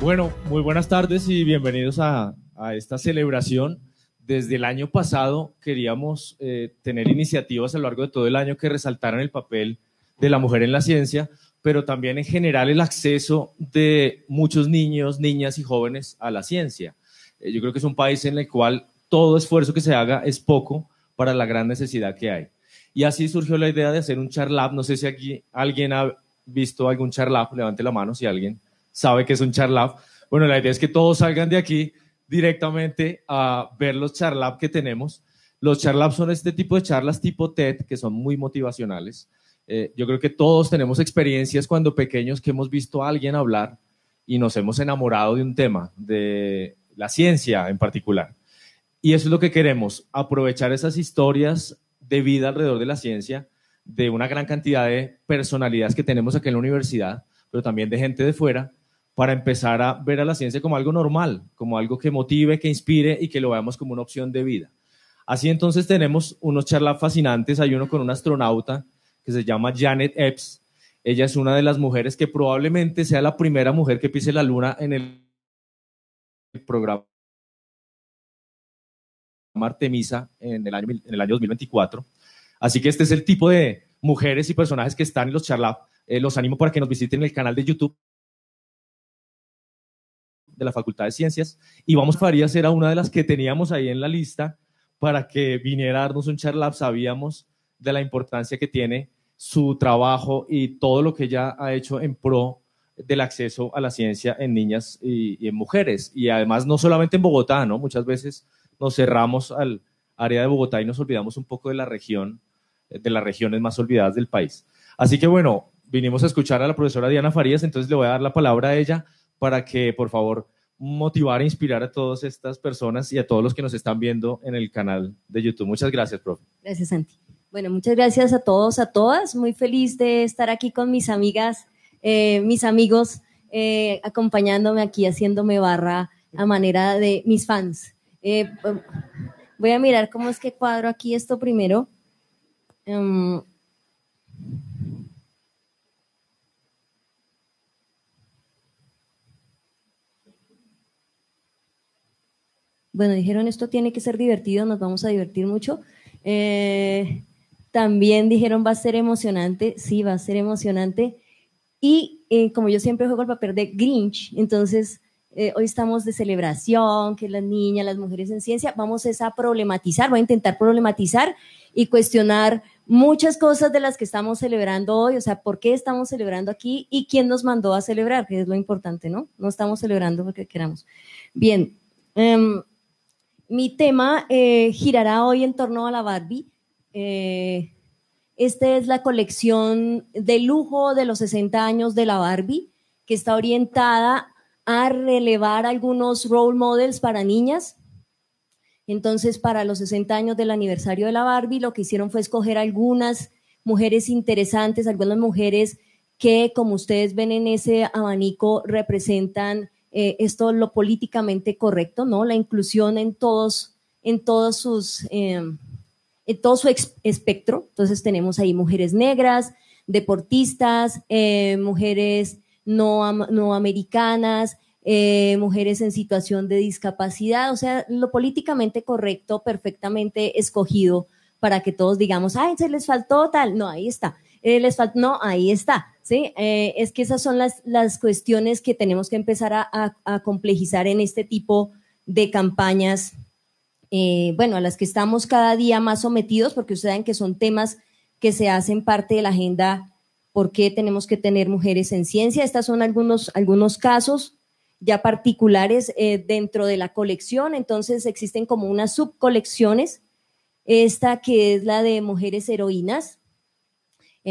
Bueno, muy buenas tardes y bienvenidos a esta celebración. Desde el año pasado queríamos tener iniciativas a lo largo de todo el año que resaltaran el papel de la mujer en la ciencia, pero también en general el acceso de muchos niños, niñas y jóvenes a la ciencia. Yo creo que es un país en el cual todo esfuerzo que se haga es poco para la gran necesidad que hay. Y así surgió la idea de hacer un charlab. No sé si aquí alguien ha visto algún charlab, levante la mano si alguien sabe que es un charlab. Bueno, la idea es que todos salgan de aquí directamente a ver los charlab que tenemos. Los charlab son este tipo de charlas tipo TED que son muy motivacionales. Yo creo que todos tenemos experiencias cuando pequeños que hemos visto a alguien hablar y nos hemos enamorado de un tema, de la ciencia en particular. Y eso es lo que queremos, aprovechar esas historias de vida alrededor de la ciencia, de una gran cantidad de personalidades que tenemos aquí en la universidad, pero también de gente de fuera, para empezar a ver a la ciencia como algo normal, como algo que motive, que inspire y que lo veamos como una opción de vida. Así entonces tenemos unos charlas fascinantes. Hay uno con una astronauta que se llama Janet Epps. Ella es una de las mujeres que probablemente sea la primera mujer que pise la luna en el programa Artemisa en el año 2024. Así que este es el tipo de mujeres y personajes que están en los charlab. Los animo para que nos visiten el canal de YouTube de la Facultad de Ciencias y vamos a Farías era una de las que teníamos ahí en la lista para que viniera a darnos un charlab. Sabíamos de la importancia que tiene su trabajo y todo lo que ella ha hecho en pro del acceso a la ciencia en niñas y en mujeres. Y además no solamente en Bogotá, ¿no? Muchas veces nos cerramos al área de Bogotá y nos olvidamos un poco de la región, de las regiones más olvidadas del país. Así que bueno, vinimos a escuchar a la profesora Diana Farías, entonces le voy a dar la palabra a ella para que, por favor, motivar e inspirar a todas estas personas y a todos los que nos están viendo en el canal de YouTube. Muchas gracias, profe. Gracias, Santi. Bueno, muchas gracias a todos, a todas. Muy feliz de estar aquí con mis amigas, mis amigos, acompañándome aquí, haciéndome barra a manera de mis fans. Voy a mirar cómo es que cuadro aquí esto primero. Bueno, dijeron esto tiene que ser divertido, nos vamos a divertir mucho. También dijeron va a ser emocionante, sí, va a ser emocionante. Y como yo siempre juego el papel de Grinch, entonces hoy estamos de celebración, que las niñas, las mujeres en ciencia, vamos a problematizar, voy a intentar problematizar y cuestionar muchas cosas de las que estamos celebrando hoy, o sea, por qué estamos celebrando aquí y quién nos mandó a celebrar, que es lo importante, ¿no? No estamos celebrando porque queramos. Bien, mi tema girará hoy en torno a la Barbie. Esta es la colección de lujo de los 60 años de la Barbie, que está orientada a relevar algunos role models para niñas. Entonces, para los 60 años del aniversario de la Barbie, lo que hicieron fue escoger algunas mujeres interesantes, algunas mujeres que, como ustedes ven en ese abanico, representan esto lo políticamente correcto, ¿no? La inclusión en todo su espectro. Entonces tenemos ahí mujeres negras, deportistas, mujeres no americanas, mujeres en situación de discapacidad, o sea, lo políticamente correcto, perfectamente escogido para que todos digamos, ay, se les faltó tal, no, ahí está, no, ahí está, ¿sí? Es que esas son las cuestiones que tenemos que empezar a complejizar en este tipo de campañas, bueno, a las que estamos cada día más sometidos, porque ustedes saben que son temas que se hacen parte de la agenda, ¿por qué tenemos que tener mujeres en ciencia? Estos son algunos casos ya particulares dentro de la colección, entonces existen como unas subcolecciones, esta que es la de mujeres heroínas,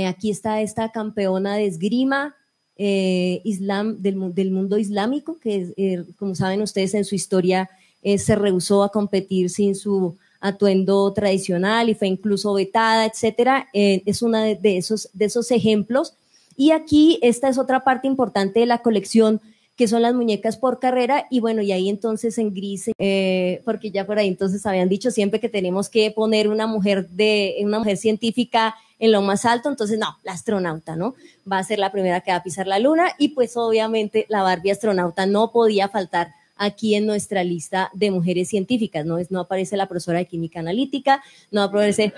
aquí está esta campeona de esgrima del mundo islámico, que como saben ustedes en su historia se rehusó a competir sin su atuendo tradicional y fue incluso vetada, etcétera. Es una de esos ejemplos. Y aquí esta es otra parte importante de la colección que son las muñecas por carrera, y bueno, y ahí entonces en gris, porque ya por ahí entonces habían dicho siempre que tenemos que poner una mujer científica en lo más alto, entonces no, la astronauta, ¿no? Va a ser la primera que va a pisar la luna, y pues obviamente la Barbie astronauta no podía faltar aquí en nuestra lista de mujeres científicas, no aparece la profesora de química analítica, no aparece,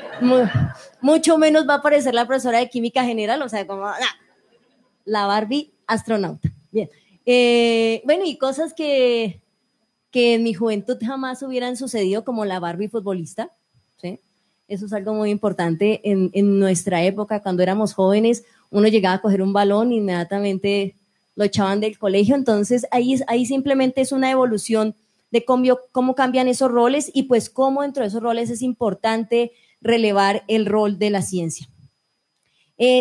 mucho menos va a aparecer la profesora de química general, o sea, como, la Barbie astronauta. Bien. Bueno, y cosas que en mi juventud jamás hubieran sucedido, como la Barbie futbolista, ¿sí? Eso es algo muy importante en nuestra época, cuando éramos jóvenes, uno llegaba a coger un balón, inmediatamente lo echaban del colegio, entonces ahí simplemente es una evolución de cómo cambian esos roles, y pues cómo dentro de esos roles es importante relevar el rol de la ciencia.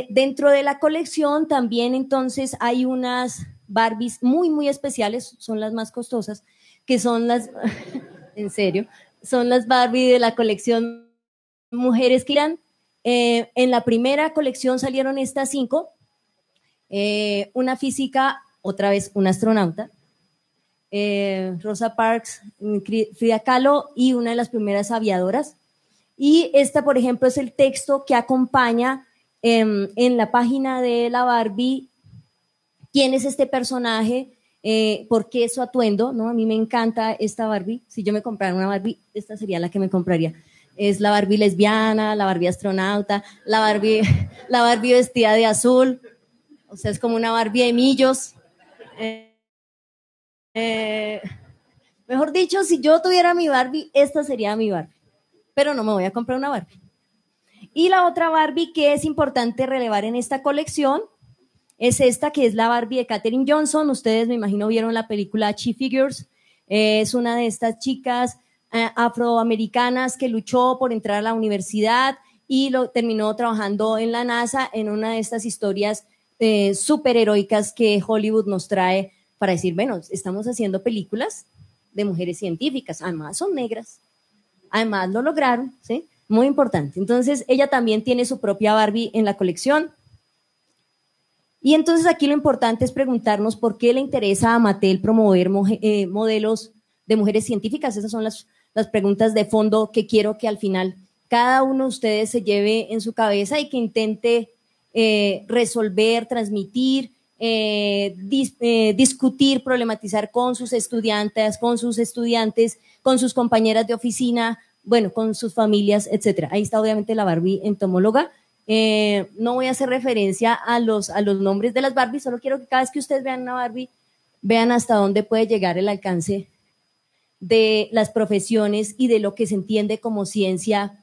Dentro de la colección también entonces hay unas Barbies muy, muy especiales, son las más costosas, que son las, en serio, son las Barbie de la colección Mujeres que irán. En la primera colección salieron estas 5, una física, otra vez una astronauta, Rosa Parks, Frida Kahlo, y una de las primeras aviadoras. Y esta, por ejemplo, es el texto que acompaña en la página de la Barbie, quién es este personaje, por qué su atuendo, ¿no? A mí me encanta esta Barbie. Si yo me comprara una Barbie, esta sería la que me compraría. Es la Barbie lesbiana, la Barbie astronauta, la Barbie vestida de azul, o sea, es como una Barbie de millos. Mejor dicho, si yo tuviera mi Barbie, esta sería mi Barbie, pero no me voy a comprar una Barbie. Y la otra Barbie que es importante relevar en esta colección es esta, que es la Barbie de Katherine Johnson. Ustedes me imagino vieron la película She Figures. Es una de estas chicas afroamericanas que luchó por entrar a la universidad y terminó trabajando en la NASA, en una de estas historias súper heroicas que Hollywood nos trae para decir, bueno, estamos haciendo películas de mujeres científicas, además son negras, además lo lograron, ¿sí? Muy importante. Entonces, ella también tiene su propia Barbie en la colección. Y entonces aquí lo importante es preguntarnos por qué le interesa a Mattel promover modelos de mujeres científicas. Esas son las preguntas de fondo que quiero que al final cada uno de ustedes se lleve en su cabeza y que intente resolver, transmitir, discutir, problematizar con sus estudiantes, con sus compañeras de oficina, bueno, con sus familias, etcétera. Ahí está obviamente la Barbie entomóloga. No voy a hacer referencia a los nombres de las Barbies, solo quiero que cada vez que ustedes vean una Barbie, vean hasta dónde puede llegar el alcance de las profesiones y de lo que se entiende como ciencia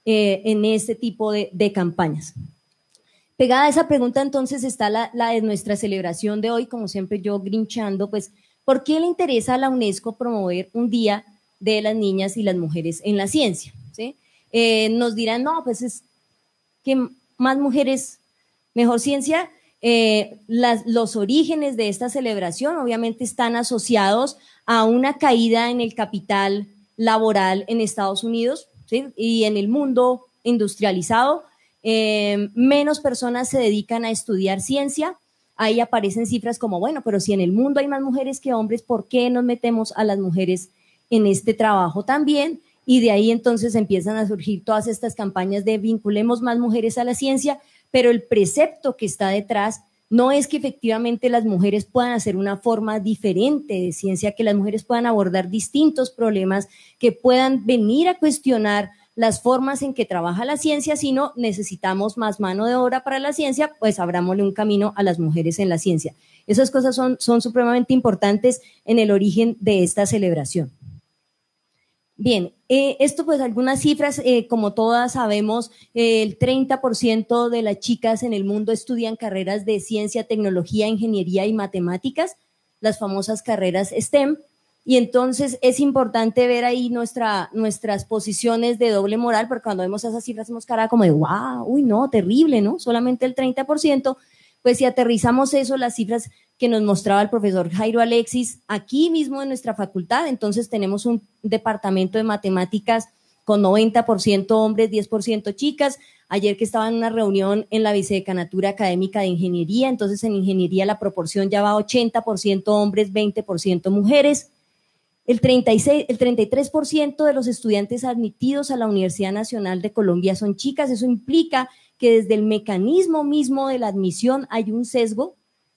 en este tipo de campañas. Pegada a esa pregunta entonces está la de nuestra celebración de hoy, como siempre yo grinchando, pues, ¿por qué le interesa a la UNESCO promover un día de las niñas y las mujeres en la ciencia? ¿Sí? Nos dirán, no, pues es que más mujeres, mejor ciencia. Los orígenes de esta celebración obviamente están asociados a una caída en el capital laboral en Estados Unidos, ¿sí? Y en el mundo industrializado, menos personas se dedican a estudiar ciencia. Ahí aparecen cifras como, bueno, pero si en el mundo hay más mujeres que hombres, ¿por qué nos metemos a las mujeres en este trabajo también? Y de ahí entonces empiezan a surgir todas estas campañas de vinculemos más mujeres a la ciencia, pero el precepto que está detrás no es que efectivamente las mujeres puedan hacer una forma diferente de ciencia, que las mujeres puedan abordar distintos problemas, que puedan venir a cuestionar las formas en que trabaja la ciencia, sino necesitamos más mano de obra para la ciencia, pues abrámosle un camino a las mujeres en la ciencia. Esas cosas son supremamente importantes en el origen de esta celebración. Bien, esto pues algunas cifras, como todas sabemos, el 30% de las chicas en el mundo estudian carreras de ciencia, tecnología, ingeniería y matemáticas, las famosas carreras STEM, y entonces es importante ver ahí nuestras posiciones de doble moral, porque cuando vemos esas cifras hacemos cara como de wow, uy no, terrible, ¿no? Solamente el 30%, pues si aterrizamos eso, las cifras que nos mostraba el profesor Jairo Alexis, aquí mismo en nuestra facultad, entonces tenemos un departamento de matemáticas con 90% hombres, 10% chicas. Ayer que estaba en una reunión en la Vicedecanatura Académica de Ingeniería, entonces en Ingeniería la proporción ya va a 80% hombres, 20% mujeres. El 33% de los estudiantes admitidos a la Universidad Nacional de Colombia son chicas. Eso implica que desde el mecanismo mismo de la admisión hay un sesgo,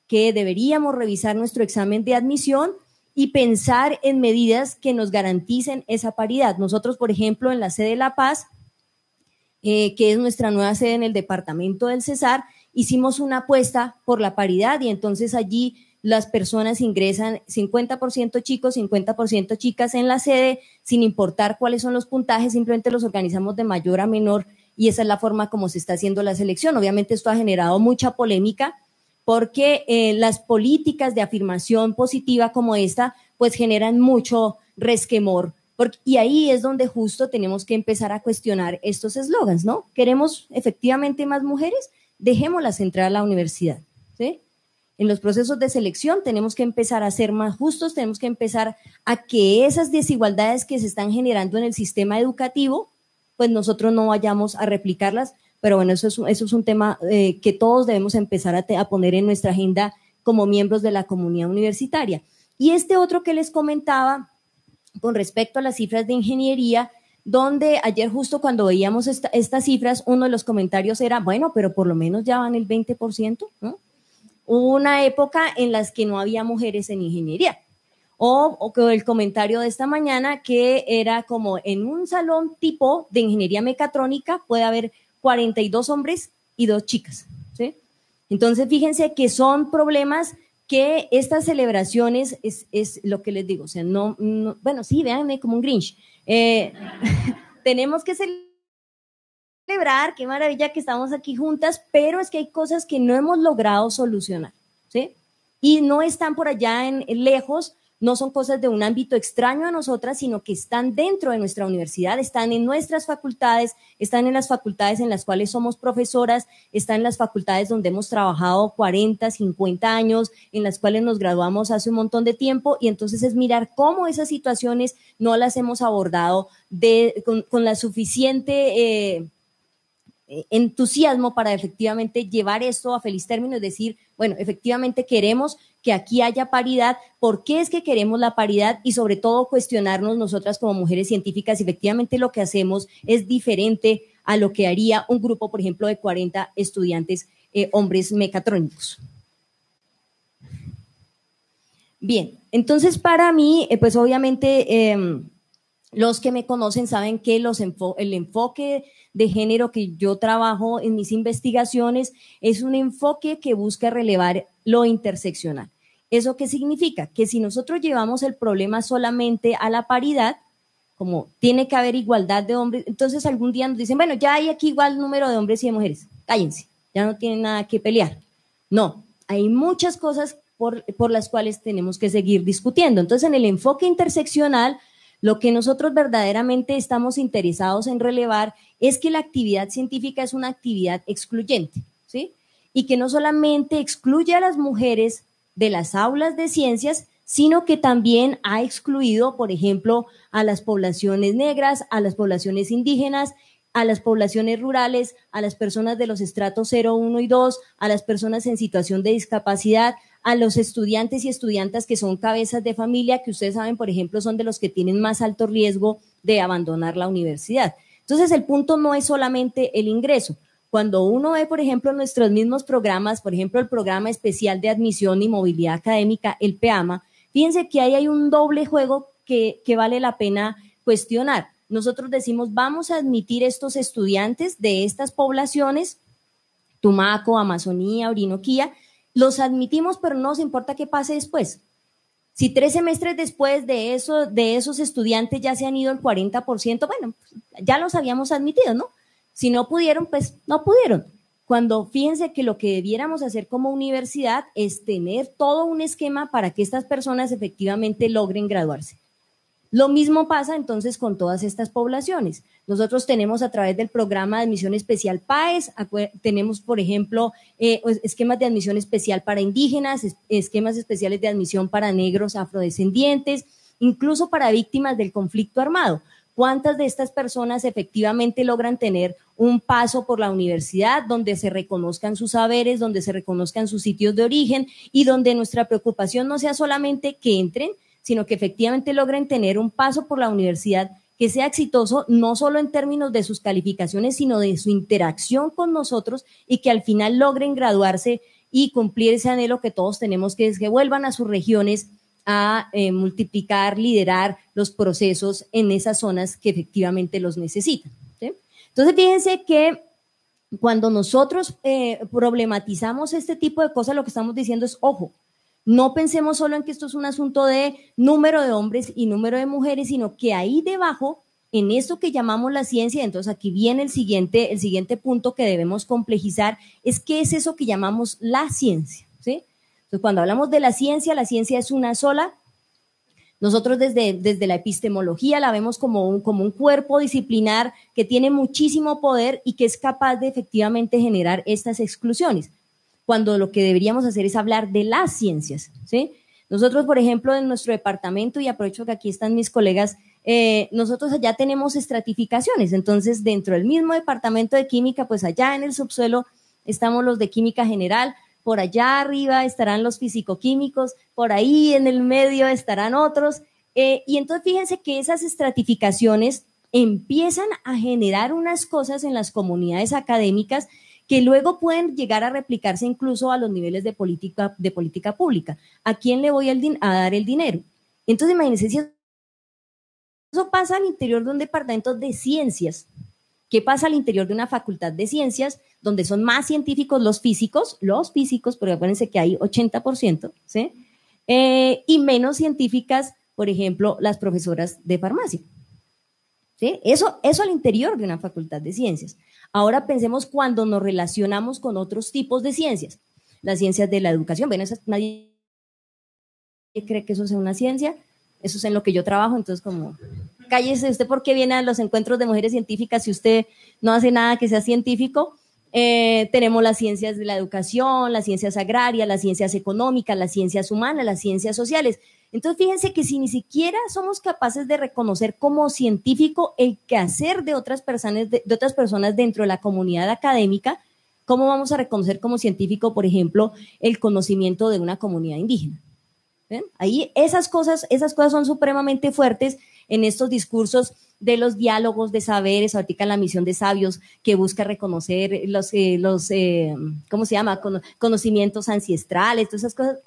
que deberíamos revisar nuestro examen de admisión y pensar en medidas que nos garanticen esa paridad. Nosotros, por ejemplo, en la sede de La Paz, que es nuestra nueva sede en el departamento del Cesar, hicimos una apuesta por la paridad y entonces allí las personas ingresan 50% chicos, 50% chicas en la sede, sin importar cuáles son los puntajes, simplemente los organizamos de mayor a menor y esa es la forma como se está haciendo la selección. Obviamente esto ha generado mucha polémica porque las políticas de afirmación positiva como esta pues generan mucho resquemor. Y ahí es donde justo tenemos que empezar a cuestionar estos eslogans, ¿no? ¿Queremos efectivamente más mujeres? Dejémoslas entrar a la universidad, ¿sí? En los procesos de selección tenemos que empezar a ser más justos, tenemos que empezar a que esas desigualdades que se están generando en el sistema educativo, pues nosotros no vayamos a replicarlas, pero bueno, eso es un tema que todos debemos empezar a poner en nuestra agenda como miembros de la comunidad universitaria. Y este otro que les comentaba, con respecto a las cifras de ingeniería, donde ayer justo cuando veíamos estas cifras, uno de los comentarios era, bueno, pero por lo menos ya van el 20%, ¿no? Hubo una época en las que no había mujeres en ingeniería. O el comentario de esta mañana que era como en un salón tipo de ingeniería mecatrónica puede haber 42 hombres y 2 chicas, ¿sí? Entonces, fíjense que son problemas que estas celebraciones es lo que les digo, o sea, no bueno, sí, véanme como un Grinch. Tenemos que celebrar, qué maravilla que estamos aquí juntas, pero es que hay cosas que no hemos logrado solucionar, ¿sí? Y no están por allá lejos, no son cosas de un ámbito extraño a nosotras, sino que están dentro de nuestra universidad, están en nuestras facultades, están en las facultades en las cuales somos profesoras, están en las facultades donde hemos trabajado 40, 50 años, en las cuales nos graduamos hace un montón de tiempo, y entonces es mirar cómo esas situaciones no las hemos abordado con la suficiente entusiasmo para efectivamente llevar esto a feliz término, es decir, bueno, efectivamente queremos que aquí haya paridad, ¿por qué es que queremos la paridad? Y sobre todo cuestionarnos nosotras como mujeres científicas si efectivamente lo que hacemos es diferente a lo que haría un grupo, por ejemplo, de 40 estudiantes hombres mecatrónicos. Bien, entonces para mí, pues obviamente los que me conocen saben que el enfoque de género que yo trabajo en mis investigaciones es un enfoque que busca relevar lo interseccional. ¿Eso qué significa? Que si nosotros llevamos el problema solamente a la paridad, como tiene que haber igualdad de hombres, entonces algún día nos dicen, bueno, ya hay aquí igual número de hombres y de mujeres, cállense, ya no tienen nada que pelear. No, hay muchas cosas por las cuales tenemos que seguir discutiendo. Entonces, en el enfoque interseccional, lo que nosotros verdaderamente estamos interesados en relevar es que la actividad científica es una actividad excluyente, ¿sí? Y que no solamente excluye a las mujeres de las aulas de ciencias, sino que también ha excluido, por ejemplo, a las poblaciones negras, a las poblaciones indígenas, a las poblaciones rurales, a las personas de los estratos 0, 1 y 2, a las personas en situación de discapacidad, a los estudiantes y estudiantas que son cabezas de familia, que ustedes saben, por ejemplo, son de los que tienen más alto riesgo de abandonar la universidad. Entonces, el punto no es solamente el ingreso. Cuando uno ve, por ejemplo, nuestros mismos programas, por ejemplo, el Programa Especial de Admisión y Movilidad Académica, el PEAMA, fíjense que ahí hay un doble juego que vale la pena cuestionar. Nosotros decimos, vamos a admitir estos estudiantes de estas poblaciones, Tumaco, Amazonía, Orinoquía, los admitimos, pero no nos importa qué pase después. Si 3 semestres después de esos estudiantes ya se han ido el 40%, bueno, ya los habíamos admitido, ¿no? Si no pudieron, pues no pudieron. Cuando fíjense que lo que debiéramos hacer como universidad es tener todo un esquema para que estas personas efectivamente logren graduarse. Lo mismo pasa entonces con todas estas poblaciones. Nosotros tenemos a través del programa de admisión especial PAES, tenemos, por ejemplo, esquemas de admisión especial para indígenas, esquemas especiales de admisión para negros afrodescendientes, incluso para víctimas del conflicto armado. ¿Cuántas de estas personas efectivamente logran tener un paso por la universidad donde se reconozcan sus saberes, donde se reconozcan sus sitios de origen y donde nuestra preocupación no sea solamente que entren, sino que efectivamente logren tener un paso por la universidad que sea exitoso, no solo en términos de sus calificaciones, sino de su interacción con nosotros y que al final logren graduarse y cumplir ese anhelo que todos tenemos, que es que vuelvan a sus regiones a multiplicar, liderar los procesos en esas zonas que efectivamente los necesitan, ¿sí? Entonces, fíjense que cuando nosotros problematizamos este tipo de cosas, lo que estamos diciendo es, ojo, no pensemos solo en que esto es un asunto de número de hombres y número de mujeres, sino que ahí debajo, en esto que llamamos la ciencia, entonces aquí viene el siguiente punto que debemos complejizar, es qué es eso que llamamos la ciencia, ¿sí? Entonces, cuando hablamos de la ciencia es una sola. Nosotros desde la epistemología la vemos como un cuerpo disciplinar que tiene muchísimo poder y que es capaz de efectivamente generar estas exclusiones, cuando lo que deberíamos hacer es hablar de las ciencias, ¿sí? Nosotros, por ejemplo, en nuestro departamento, y aprovecho que aquí están mis colegas, nosotros allá tenemos estratificaciones. Entonces, dentro del mismo departamento de química, pues allá en el subsuelo estamos los de química general, por allá arriba estarán los fisicoquímicos, por ahí en el medio estarán otros, y entonces fíjense que esas estratificaciones empiezan a generar unas cosas en las comunidades académicas que luego pueden llegar a replicarse incluso a los niveles de política pública. ¿A quién le voy a dar el dinero? Entonces imagínense si eso pasa al interior de un departamento de ciencias. ¿Qué pasa al interior de una facultad de ciencias donde son más científicos los físicos, porque acuérdense que hay 80%, ¿sí? Y menos científicas, por ejemplo, las profesoras de farmacia, ¿sí? Eso al interior de una facultad de ciencias. Ahora pensemos cuando nos relacionamos con otros tipos de ciencias, las ciencias de la educación. Bueno, nadie cree que eso sea una ciencia, eso es en lo que yo trabajo, entonces como... Cállese, ¿usted por qué viene a los encuentros de mujeres científicas si usted no hace nada que sea científico? Tenemos las ciencias de la educación, las ciencias agrarias, las ciencias económicas, las ciencias humanas, las ciencias sociales. Entonces, fíjense que si ni siquiera somos capaces de reconocer como científico el quehacer de otras personas dentro de la comunidad académica, ¿cómo vamos a reconocer como científico, por ejemplo, el conocimiento de una comunidad indígena? ¿Ven? Ahí esas cosas son supremamente fuertes en estos discursos de los diálogos de saberes, ahorita la misión de sabios que busca reconocer los ¿cómo se llama? Conocimientos ancestrales, todas esas cosas.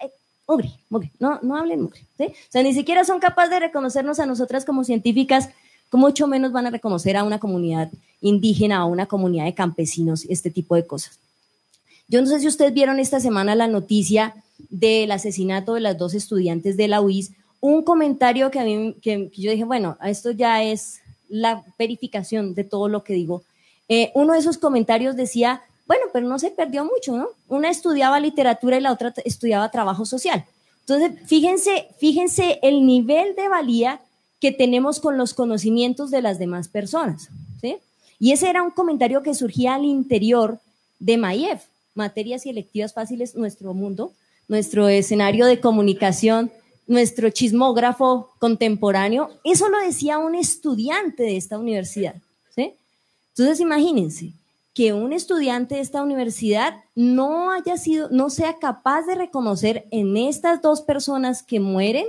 Mugre, no hablen mugre, ¿sí? O sea, ni siquiera son capaces de reconocernos a nosotras como científicas, mucho menos van a reconocer a una comunidad indígena, a una comunidad de campesinos, este tipo de cosas. Yo no sé si ustedes vieron esta semana la noticia del asesinato de las 2 estudiantes de la UIS, un comentario que yo dije, bueno, esto ya es la verificación de todo lo que digo. Uno de esos comentarios decía, bueno, pero no se perdió mucho, ¿no? Una estudiaba literatura y la otra estudiaba trabajo social. Entonces, fíjense el nivel de valía que tenemos con los conocimientos de las demás personas, ¿sí? Y ese era un comentario que surgía al interior de MAIEF, Materias y Electivas Fáciles, nuestro mundo, nuestro escenario de comunicación, nuestro chismógrafo contemporáneo. Eso lo decía un estudiante de esta universidad, ¿sí? Entonces, imagínense que un estudiante de esta universidad no sea capaz de reconocer en estas 2 personas que mueren,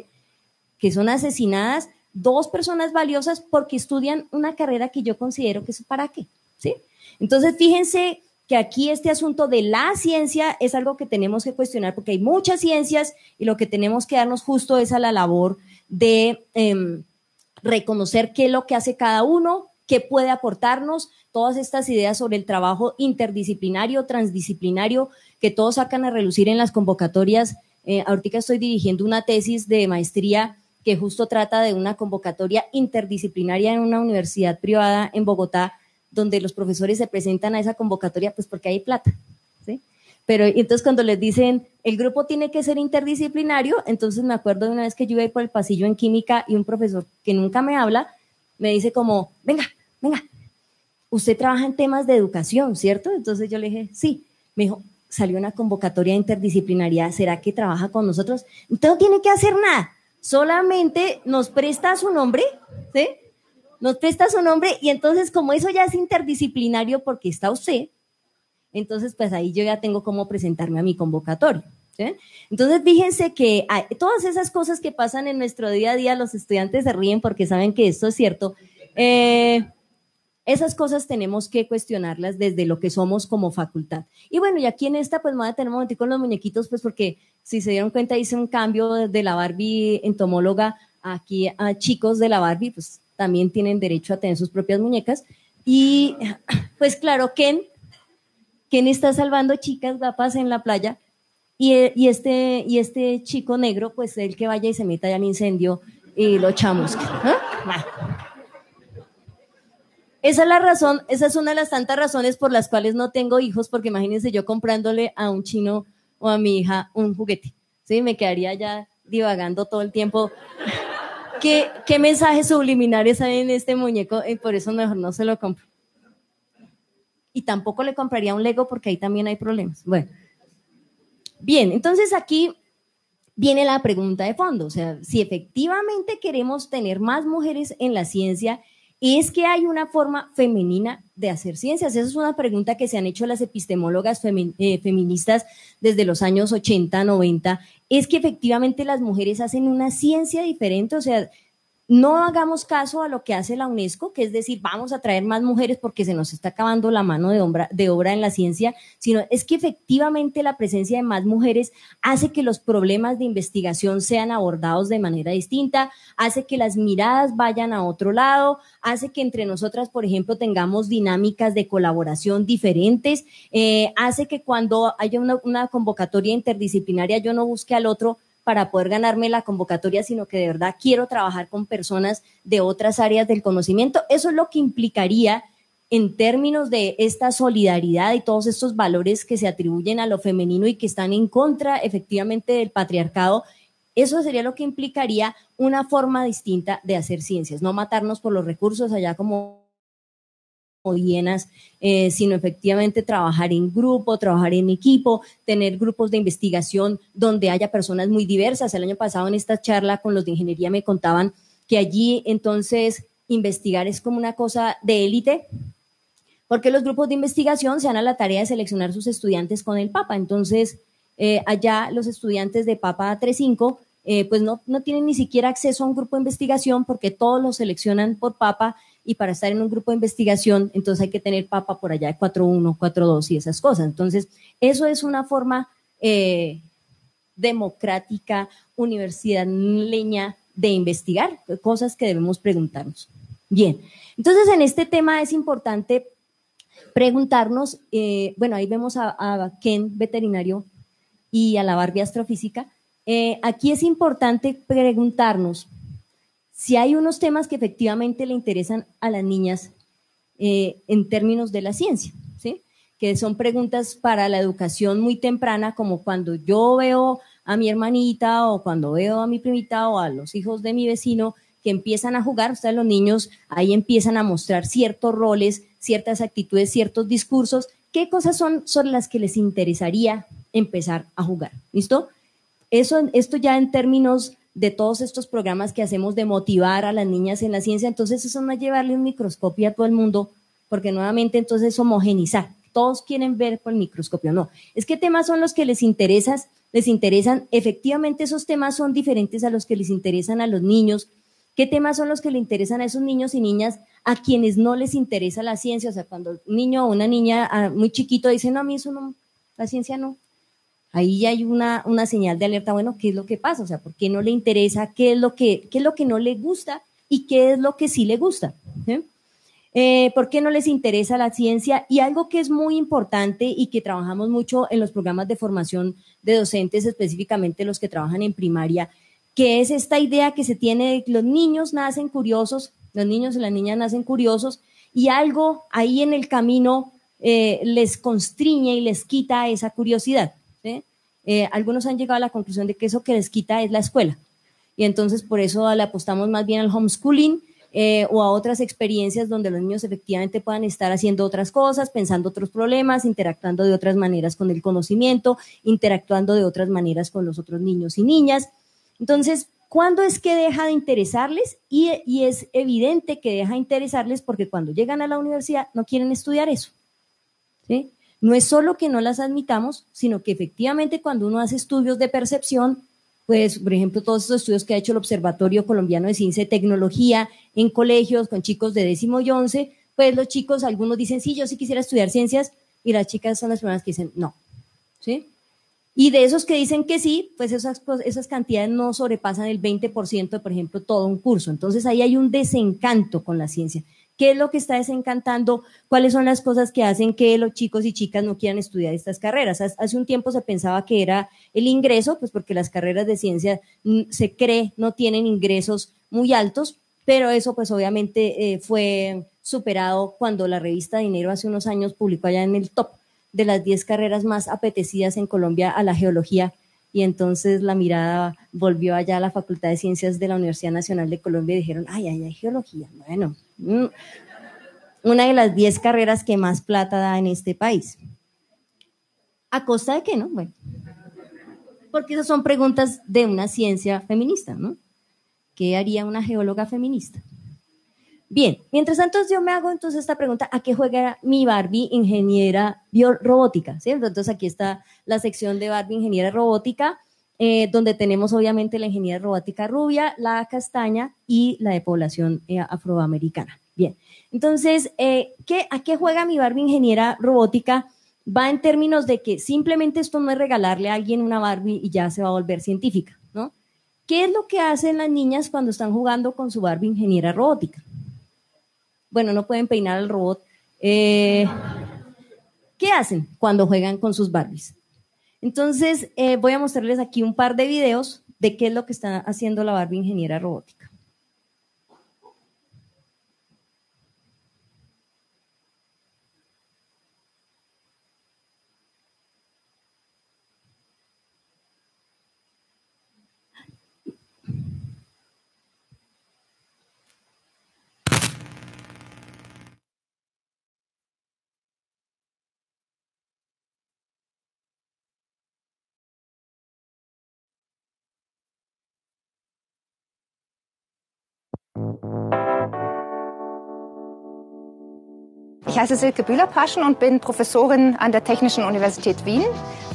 que son asesinadas, 2 personas valiosas porque estudian una carrera que yo considero que es para qué, ¿sí? Entonces, fíjense que aquí este asunto de la ciencia es algo que tenemos que cuestionar porque hay muchas ciencias y lo que tenemos que darnos justo es a la labor de reconocer qué es lo que hace cada uno, qué puede aportarnos, todas estas ideas sobre el trabajo interdisciplinario, transdisciplinario, que todos sacan a relucir en las convocatorias. Ahorita estoy dirigiendo una tesis de maestría que justo trata de una convocatoria interdisciplinaria en una universidad privada en Bogotá, donde los profesores se presentan a esa convocatoria pues porque hay plata, ¿sí? Pero entonces cuando les dicen el grupo tiene que ser interdisciplinario, entonces me acuerdo de una vez que yo iba por el pasillo en química y un profesor que nunca me habla me dice como, venga, usted trabaja en temas de educación, ¿cierto? Entonces yo le dije, sí. Me dijo, salió una convocatoria de interdisciplinaridad, ¿será que trabaja con nosotros? Usted no tiene que hacer nada, solamente nos presta su nombre, ¿sí? nos presta su nombre y entonces como eso ya es interdisciplinario porque está usted, entonces pues ahí yo ya tengo cómo presentarme a mi convocatorio. ¿Sí? Entonces fíjense que todas esas cosas que pasan en nuestro día a día, los estudiantes se ríen porque saben que esto es cierto. Esas cosas tenemos que cuestionarlas desde lo que somos como facultad. Y bueno, y aquí en esta pues me voy a tener un momentico con los muñequitos, pues porque si se dieron cuenta hice un cambio de la Barbie entomóloga aquí a chicos de la Barbie, pues también tienen derecho a tener sus propias muñecas. Y pues claro, Ken está salvando chicas guapas en la playa y este chico negro, pues el que vaya y se meta ya al incendio y lo chamusca. Esa es la razón, esa es una de las tantas razones por las cuales no tengo hijos, porque imagínense yo comprándole a un chino o a mi hija un juguete. ¿Sí? Me quedaría ya divagando todo el tiempo. ¿Qué mensajes subliminares hay en este muñeco? Por eso mejor no se lo compro. Y tampoco le compraría un Lego porque ahí también hay problemas. Bueno. Bien, entonces aquí viene la pregunta de fondo, o sea, si efectivamente queremos tener más mujeres en la ciencia, ¿es que hay una forma femenina de hacer ciencias? Esa es una pregunta que se han hecho las epistemólogas feministas desde los años 80, 90. ¿Es que efectivamente las mujeres hacen una ciencia diferente? O sea, no hagamos caso a lo que hace la UNESCO, que es decir, vamos a traer más mujeres porque se nos está acabando la mano de obra en la ciencia, sino es que efectivamente la presencia de más mujeres hace que los problemas de investigación sean abordados de manera distinta, hace que las miradas vayan a otro lado, hace que entre nosotras, por ejemplo, tengamos dinámicas de colaboración diferentes, hace que cuando haya una convocatoria interdisciplinaria yo no busque al otro para poder ganarme la convocatoria, sino que de verdad quiero trabajar con personas de otras áreas del conocimiento. Eso es lo que implicaría en términos de esta solidaridad y todos estos valores que se atribuyen a lo femenino y que están en contra efectivamente del patriarcado. Eso sería lo que implicaría una forma distinta de hacer ciencias, no matarnos por los recursos allá como hienas, sino efectivamente trabajar en grupo, trabajar en equipo, tener grupos de investigación donde haya personas muy diversas. El año pasado en esta charla con los de ingeniería me contaban que allí entonces investigar es como una cosa de élite, porque los grupos de investigación se dan a la tarea de seleccionar sus estudiantes con el Papa. Entonces, allá los estudiantes de Papa 3.5 pues no tienen ni siquiera acceso a un grupo de investigación porque todos los seleccionan por Papa y para estar en un grupo de investigación, entonces hay que tener Papa por allá de 4.1, 4.2 y esas cosas. Entonces, eso es una forma democrática, universidad-leña de investigar, cosas que debemos preguntarnos. Bien, entonces en este tema es importante preguntarnos, bueno, ahí vemos a Ken, veterinario, y a la Barbie astrofísica. Aquí es importante preguntarnos si hay unos temas que efectivamente le interesan a las niñas en términos de la ciencia, ¿sí? Que son preguntas para la educación muy temprana, como cuando yo veo a mi hermanita o cuando veo a mi primita o a los hijos de mi vecino que empiezan a jugar, o sea, los niños ahí empiezan a mostrar ciertos roles, ciertas actitudes, ciertos discursos. ¿Qué cosas son las que les interesaría empezar a jugar? ¿Listo? Esto ya en términos de todos estos programas que hacemos de motivar a las niñas en la ciencia, entonces eso no es llevarle un microscopio a todo el mundo, porque nuevamente entonces es homogenizar. Todos quieren ver con el microscopio, no. Es que temas son los que les interesan, efectivamente esos temas son diferentes a los que les interesan a los niños. ¿Qué temas son los que le interesan a esos niños y niñas a quienes no les interesa la ciencia? O sea, cuando un niño o una niña muy chiquito dice, no, a mí eso no, la ciencia no. Ahí ya hay una señal de alerta, bueno, ¿qué es lo que pasa? O sea, ¿por qué no le interesa? ¿Qué es lo que no le gusta? ¿Y qué es lo que sí le gusta? ¿Por qué no les interesa la ciencia? Y algo que es muy importante y que trabajamos mucho en los programas de formación de docentes, específicamente los que trabajan en primaria, que es esta idea que se tiene de que los niños nacen curiosos, los niños y las niñas nacen curiosos, y algo ahí en el camino les constriñe y les quita esa curiosidad. ¿Sí? Algunos han llegado a la conclusión de que eso que les quita es la escuela. Y entonces por eso le apostamos más bien al homeschooling o a otras experiencias donde los niños efectivamente puedan estar haciendo otras cosas, pensando otros problemas, interactuando de otras maneras con el conocimiento, interactuando de otras maneras con los otros niños y niñas. Entonces, ¿cuándo es que deja de interesarles? Y es evidente que deja de interesarles porque cuando llegan a la universidad no quieren estudiar eso, ¿sí? No es solo que no las admitamos, sino que efectivamente cuando uno hace estudios de percepción, pues, por ejemplo, todos estos estudios que ha hecho el Observatorio Colombiano de Ciencia y Tecnología en colegios con chicos de 10º y 11, pues los chicos, algunos dicen, sí, yo sí quisiera estudiar ciencias, y las chicas son las primeras que dicen, no, ¿sí? Y de esos que dicen que sí, pues esas cantidades no sobrepasan el 20%, por ejemplo, todo un curso. Entonces ahí hay un desencanto con la ciencia. ¿Qué es lo que está desencantando? ¿Cuáles son las cosas que hacen que los chicos y chicas no quieran estudiar estas carreras? Hace un tiempo se pensaba que era el ingreso, pues porque las carreras de ciencia se cree no tienen ingresos muy altos, pero eso pues obviamente fue superado cuando la revista Dinero hace unos años publicó allá en el top de las 10 carreras más apetecidas en Colombia a la geología, y entonces la mirada volvió allá a la Facultad de Ciencias de la Universidad Nacional de Colombia y dijeron, ay, geología, bueno, una de las 10 carreras que más plata da en este país. ¿A costa de qué, no? Bueno, porque esas son preguntas de una ciencia feminista, ¿no? ¿Qué haría una geóloga feminista? Bien, mientras tanto yo me hago entonces esta pregunta, ¿a qué juega mi Barbie ingeniera biorrobótica? ¿Sí? Entonces aquí está la sección de Barbie ingeniera robótica, donde tenemos obviamente la ingeniera robótica rubia, la castaña y la de población afroamericana. Bien, entonces, ¿a qué juega mi Barbie ingeniera robótica? Va en términos de que simplemente esto no es regalarle a alguien una Barbie y ya se va a volver científica, ¿no? ¿Qué es lo que hacen las niñas cuando están jugando con su Barbie ingeniera robótica? Bueno, no pueden peinar al robot. ¿Qué hacen cuando juegan con sus Barbies? Entonces, voy a mostrarles aquí un par de videos de qué es lo que está haciendo la Barbie ingeniera robótica. Ich heiße Silke Bühler-Paschen und bin Professorin an der Technischen Universität Wien.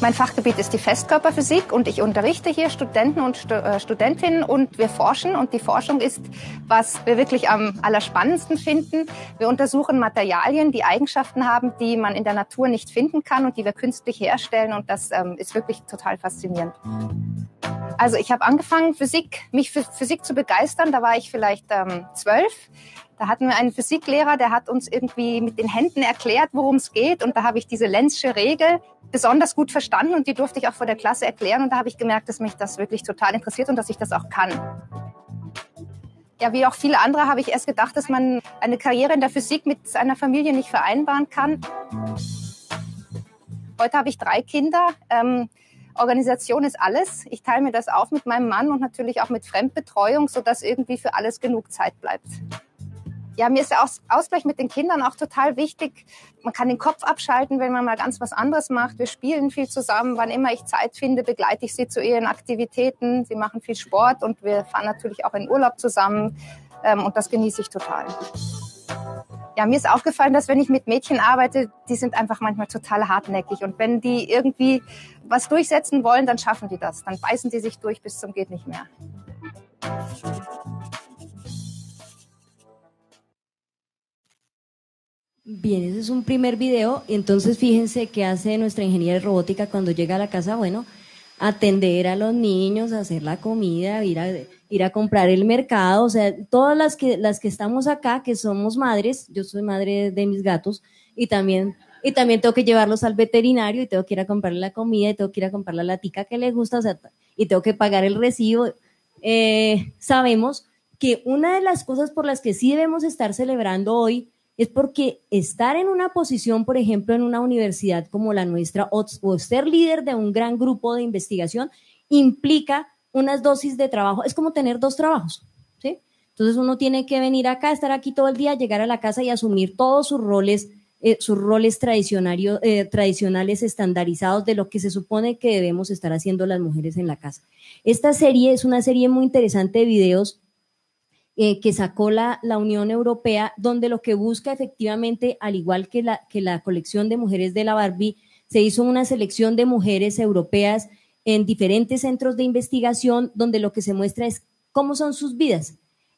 Mein Fachgebiet ist die Festkörperphysik und ich unterrichte hier Studenten und Studentinnen und wir forschen. Und die Forschung ist, was wir wirklich am allerspannendsten finden. Wir untersuchen Materialien, die Eigenschaften haben, die man in der Natur nicht finden kann und die wir künstlich herstellen. Und das ist wirklich total faszinierend. Also ich habe angefangen, mich für Physik zu begeistern. Da war ich vielleicht 12. Da hatten wir einen Physiklehrer, der hat uns irgendwie mit den Händen erklärt, worum es geht. Und da habe ich diese Lenzsche Regel besonders gut verstanden und die durfte ich auch vor der Klasse erklären. Und da habe ich gemerkt, dass mich das wirklich total interessiert und dass ich das auch kann. Ja, wie auch viele andere habe ich erst gedacht, dass man eine Karriere in der Physik mit einer Familie nicht vereinbaren kann. Heute habe ich 3 Kinder. Organisation ist alles. Ich teile mir das auf mit meinem Mann und natürlich auch mit Fremdbetreuung, sodass irgendwie für alles genug Zeit bleibt. Ja, mir ist der Ausgleich mit den Kindern auch total wichtig. Man kann den Kopf abschalten, wenn man mal ganz was anderes macht. Wir spielen viel zusammen. Wann immer ich Zeit finde, begleite ich sie zu ihren Aktivitäten. Sie machen viel Sport und wir fahren natürlich auch in Urlaub zusammen. Und das genieße ich total. Ja, mir ist aufgefallen, dass wenn ich mit Mädchen arbeite, die sind einfach manchmal total hartnäckig. Und wenn die irgendwie was durchsetzen wollen, dann schaffen die das. Dann beißen die sich durch bis zum geht nicht mehr. Bien, ese es un primer video. Entonces, fíjense qué hace nuestra ingeniera de robótica cuando llega a la casa. Bueno, atender a los niños, hacer la comida, ir a comprar el mercado. O sea, todas las que estamos acá, que somos madres, yo soy madre de mis gatos, y también tengo que llevarlos al veterinario, y tengo que ir a comprarle la comida, y tengo que ir a comprar la latica que le gusta, o sea, y tengo que pagar el recibo. Sabemos que una de las cosas por las que sí debemos estar celebrando hoy es porque estar en una posición, por ejemplo, en una universidad como la nuestra, o ser líder de un gran grupo de investigación, implica unas dosis de trabajo. Es como tener 2 trabajos, ¿sí? Entonces uno tiene que venir acá, estar aquí todo el día, llegar a la casa y asumir todos sus roles sus roles tradicionales estandarizados de lo que se supone que debemos estar haciendo las mujeres en la casa. Esta serie es una serie muy interesante de videos que sacó la Unión Europea, donde lo que busca efectivamente, al igual que la colección de mujeres de la Barbie, se hizo una selección de mujeres europeas en diferentes centros de investigación, donde lo que se muestra es cómo son sus vidas.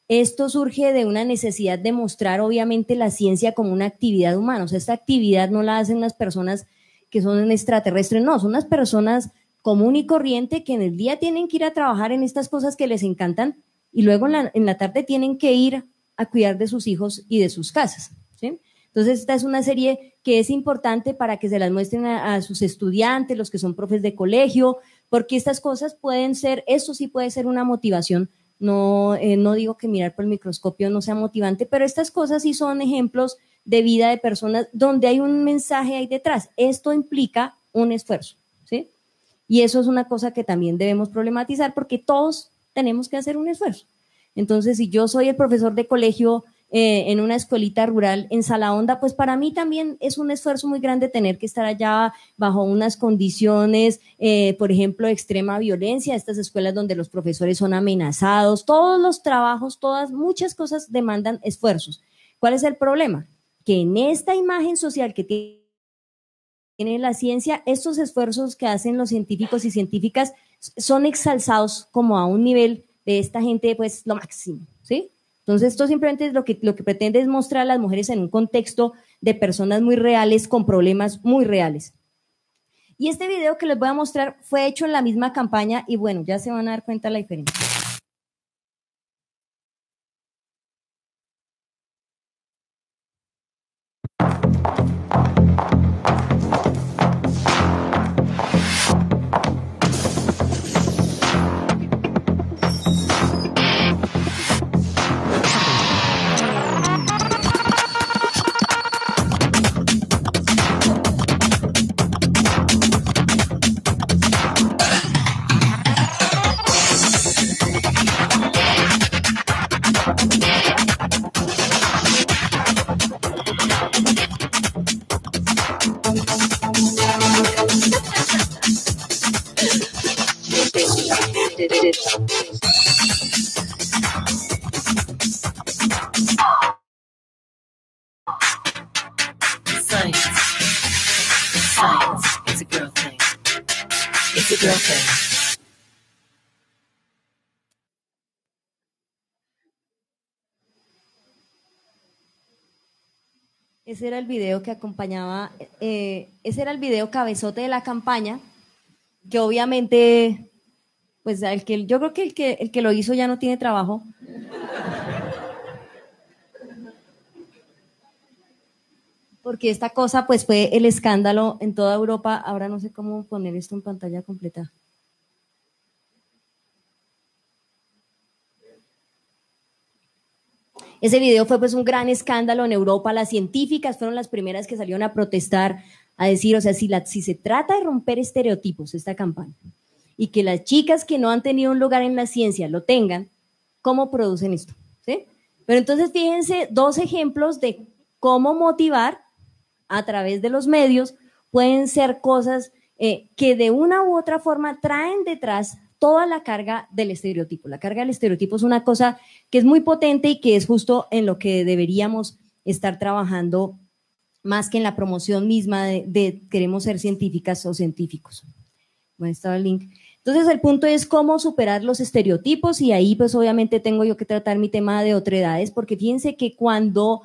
Esto surge de una necesidad de mostrar, obviamente, la ciencia como una actividad humana. O sea, esta actividad no la hacen las personas que son extraterrestres, no, son unas personas común y corriente que en el día tienen que ir a trabajar en estas cosas que les encantan y luego en la tarde tienen que ir a cuidar de sus hijos y de sus casas, ¿sí? Entonces, esta es una serie que es importante para que se las muestren a sus estudiantes, los que son profes de colegio, porque estas cosas pueden ser, esto sí puede ser una motivación. No digo que mirar por el microscopio no sea motivante, pero estas cosas sí son ejemplos de vida de personas donde hay un mensaje ahí detrás. Esto implica un esfuerzo, ¿sí? Y eso es una cosa que también debemos problematizar porque todos tenemos que hacer un esfuerzo. Entonces, si yo soy el profesor de colegio en una escuelita rural en Salahonda, pues para mí también es un esfuerzo muy grande tener que estar allá bajo unas condiciones, por ejemplo, de extrema violencia, estas escuelas donde los profesores son amenazados, todos los trabajos, muchas cosas demandan esfuerzos. ¿Cuál es el problema? Que en esta imagen social que tiene la ciencia, estos esfuerzos que hacen los científicos y científicas son exalzados como a un nivel de esta gente, pues lo máximo, ¿sí? Entonces, esto simplemente es lo que pretende es mostrar a las mujeres en un contexto de personas muy reales, con problemas muy reales. Y este video que les voy a mostrar fue hecho en la misma campaña y bueno, ya se van a dar cuenta de la diferencia. Ese era el video que acompañaba, ese era el video cabezote de la campaña, que obviamente, pues yo creo que el que lo hizo ya no tiene trabajo. Porque esta cosa pues fue el escándalo en toda Europa. Ahora no sé cómo poner esto en pantalla completa. Ese video fue pues un gran escándalo en Europa. Las científicas fueron las primeras que salieron a protestar, a decir, o sea, si se trata de romper estereotipos, esta campaña, y que las chicas que no han tenido un lugar en la ciencia lo tengan, ¿cómo producen esto? ¿Sí? Pero entonces fíjense dos ejemplos de cómo motivar a través de los medios. Pueden ser cosas que de una u otra forma traen detrás toda la carga del estereotipo. La carga del estereotipo es una cosa que es muy potente y que es justo en lo que deberíamos estar trabajando más que en la promoción misma de queremos ser científicas o científicos. Bueno, está el link. Entonces el punto es cómo superar los estereotipos y ahí pues obviamente tengo yo que tratar mi tema de otredades porque fíjense que cuando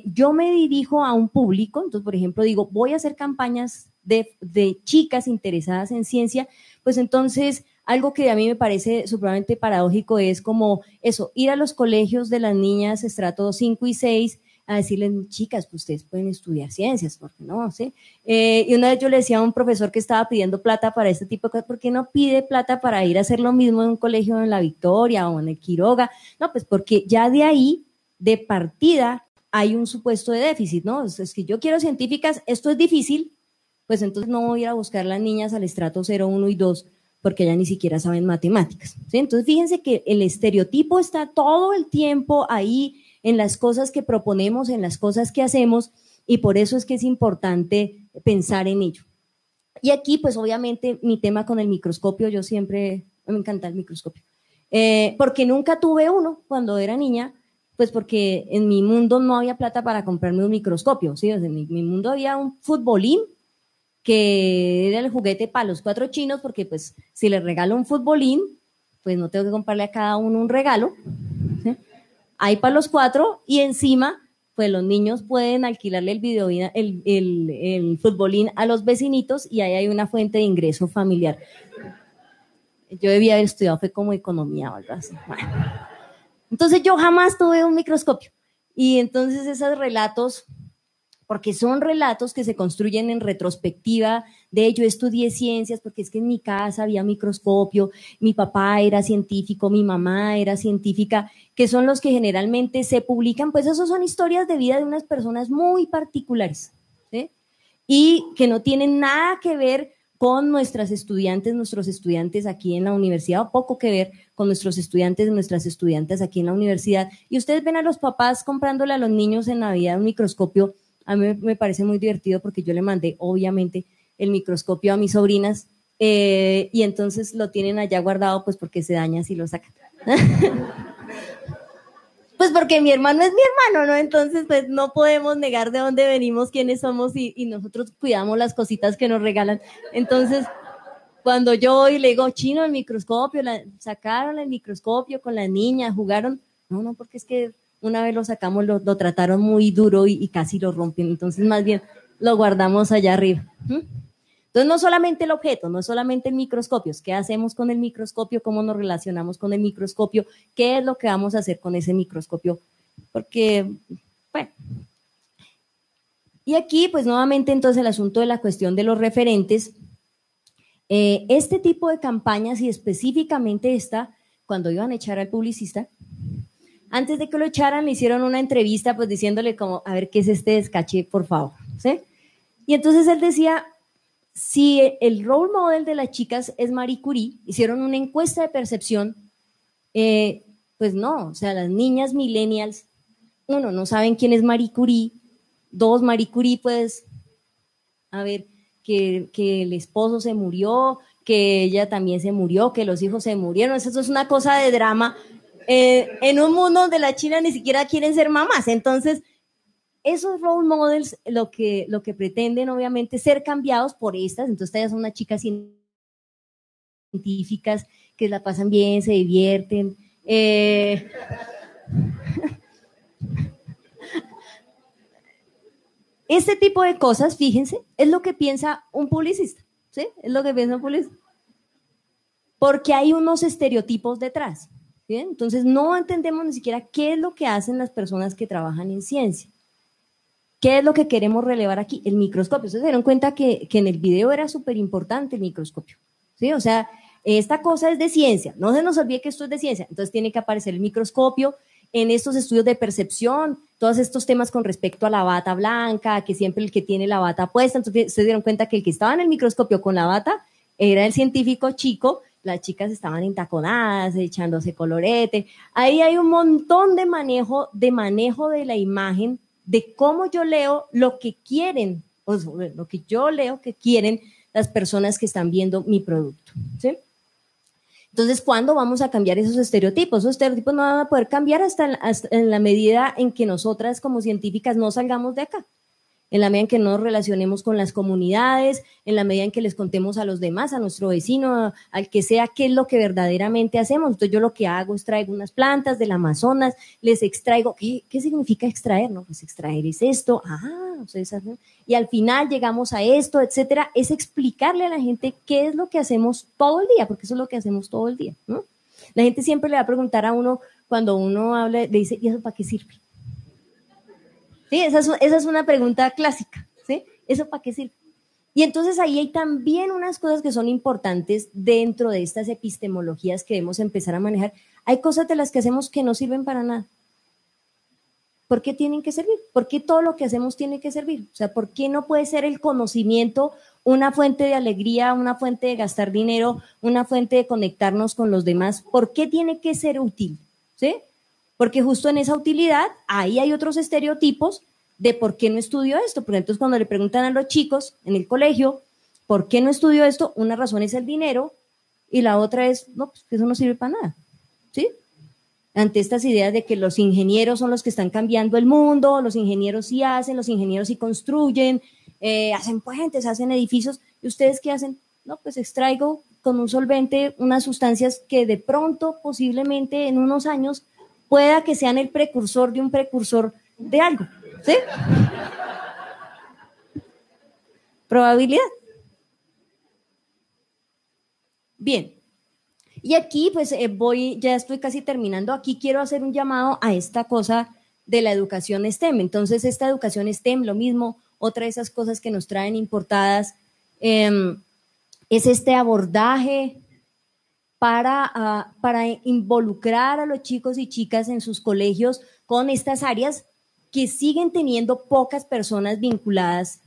yo me dirijo a un público, entonces por ejemplo digo voy a hacer campañas de chicas interesadas en ciencia, pues entonces algo que a mí me parece supremamente paradójico es como eso, ir a los colegios de las niñas estrato 5 y 6 a decirles, chicas, pues ustedes pueden estudiar ciencias, ¿por qué no? ¿Sí? Y una vez yo le decía a un profesor que estaba pidiendo plata para este tipo de cosas, ¿por qué no pide plata para ir a hacer lo mismo en un colegio en La Victoria o en el Quiroga? No, pues porque ya de ahí, de partida, hay un supuesto de déficit, ¿no? Es que yo quiero científicas, esto es difícil, pues entonces no voy a ir a buscar las niñas al estrato 0, 1 y 2, porque ellas ni siquiera saben matemáticas, ¿sí? Entonces fíjense que el estereotipo está todo el tiempo ahí en las cosas que proponemos, en las cosas que hacemos, y por eso es que es importante pensar en ello. Y aquí, pues obviamente, mi tema con el microscopio, yo siempre, me encanta el microscopio, porque nunca tuve uno cuando era niña, pues porque en mi mundo no había plata para comprarme un microscopio, ¿sí? O sea, en mi mundo había un futbolín, que era el juguete para los 4 chinos, porque pues si les regalo un futbolín, pues no tengo que comprarle a cada uno un regalo, ¿sí? Hay para los 4 y encima pues los niños pueden alquilarle el futbolín a los vecinitos y ahí hay una fuente de ingreso familiar. Yo debía haber estudiado fue como economía o algo así. Bueno. Entonces yo jamás tuve un microscopio y entonces esos relatos, porque son relatos que se construyen en retrospectiva de yo estudié ciencias porque es que en mi casa había microscopio, mi papá era científico, mi mamá era científica, que son los que generalmente se publican, pues esos son historias de vida de unas personas muy particulares, ¿sí? Y que no tienen nada que ver con nuestros estudiantes aquí en la universidad, o poco que ver con nuestros estudiantes, nuestras estudiantes aquí en la universidad. Y ustedes ven a los papás comprándole a los niños en Navidad un microscopio. A mí me parece muy divertido porque yo le mandé, obviamente, el microscopio a mis sobrinas y entonces lo tienen allá guardado pues porque se daña si lo sacan. Pues porque mi hermano es mi hermano, ¿no? Entonces pues no podemos negar de dónde venimos, quiénes somos y nosotros cuidamos las cositas que nos regalan. Entonces cuando yo voy le digo, chino, el microscopio, sacaron el microscopio con las niñas, jugaron. No, porque es que una vez lo sacamos, lo trataron muy duro y casi lo rompen, entonces más bien lo guardamos allá arriba. Entonces no solamente el objeto, no solamente el microscopio, ¿qué hacemos con el microscopio? ¿Cómo nos relacionamos con el microscopio? ¿Qué es lo que vamos a hacer con ese microscopio? Porque, bueno. Y aquí, pues nuevamente entonces el asunto de la cuestión de los referentes. Este tipo de campañas y específicamente esta, cuando iban a echar al publicista, antes de que lo echaran, le hicieron una entrevista, pues diciéndole como, a ver, ¿qué es este descache, por favor? ¿Sí? Y entonces él decía, si el role model de las chicas es Marie Curie, hicieron una encuesta de percepción, pues no, o sea, las niñas millennials, uno, no saben quién es Marie Curie, dos, Marie Curie, pues, a ver, que el esposo se murió, que ella también se murió, que los hijos se murieron, eso es una cosa de drama, en un mundo donde las chinas ni siquiera quieren ser mamás. Entonces, esos role models lo que pretenden, obviamente, ser cambiados por estas. Entonces, ellas son unas chicas científicas que la pasan bien, se divierten. Este tipo de cosas, fíjense, es lo que piensa un publicista. ¿Sí? Es lo que piensa un publicista. Porque hay unos estereotipos detrás. ¿Bien? Entonces no entendemos ni siquiera qué es lo que hacen las personas que trabajan en ciencia. ¿Qué es lo que queremos relevar aquí? El microscopio. Ustedes se dieron cuenta que en el video era súper importante el microscopio. ¿Sí? O sea, esta cosa es de ciencia. No se nos olvide que esto es de ciencia. Entonces tiene que aparecer el microscopio en estos estudios de percepción, todos estos temas con respecto a la bata blanca, que siempre el que tiene la bata puesta. Entonces se dieron cuenta que el que estaba en el microscopio con la bata era el científico chico. Las chicas estaban entaconadas, echándose colorete. Ahí hay un montón de manejo de la imagen, de cómo yo leo lo que quieren, o sea, lo que yo leo que quieren las personas que están viendo mi producto, ¿sí? Entonces, ¿cuándo vamos a cambiar esos estereotipos? Esos estereotipos no van a poder cambiar hasta en la medida en que nosotras como científicas no salgamos de acá. En la medida en que nos relacionemos con las comunidades, en la medida en que les contemos a los demás, a nuestro vecino, al que sea, qué es lo que verdaderamente hacemos. Entonces yo lo que hago es traigo unas plantas del Amazonas, les extraigo, ¿qué significa extraer? No, pues extraer es esto, y al final llegamos a esto, etcétera. Es explicarle a la gente qué es lo que hacemos todo el día, porque eso es lo que hacemos todo el día, ¿no? La gente siempre le va a preguntar a uno, cuando uno habla, le dice, ¿y eso para qué sirve? ¿Sí? Esa es una pregunta clásica, ¿sí? ¿Eso para qué sirve? Y entonces ahí hay también unas cosas que son importantes dentro de estas epistemologías que debemos empezar a manejar. Hay cosas de las que hacemos que no sirven para nada. ¿Por qué tienen que servir? ¿Por qué todo lo que hacemos tiene que servir? O sea, ¿por qué no puede ser el conocimiento una fuente de alegría, una fuente de gastar dinero, una fuente de conectarnos con los demás? ¿Por qué tiene que ser útil? ¿Sí? Porque justo en esa utilidad, ahí hay otros estereotipos de por qué no estudió esto. Porque entonces cuando le preguntan a los chicos en el colegio, ¿por qué no estudió esto? Una razón es el dinero y la otra es, no, pues que eso no sirve para nada, ¿sí? Ante estas ideas de que los ingenieros son los que están cambiando el mundo, los ingenieros sí hacen, los ingenieros sí construyen, hacen puentes, hacen edificios, ¿y ustedes qué hacen? No, pues extraigo con un solvente unas sustancias que de pronto, posiblemente en unos años, pueda que sean el precursor de un precursor de algo, ¿sí? Probabilidad. Bien. Y aquí, pues ya estoy casi terminando. Aquí quiero hacer un llamado a esta cosa de la educación STEM. Entonces, esta educación STEM, lo mismo, otra de esas cosas que nos traen importadas, es este abordaje para involucrar a los chicos y chicas en sus colegios con estas áreas que siguen teniendo pocas personas vinculadas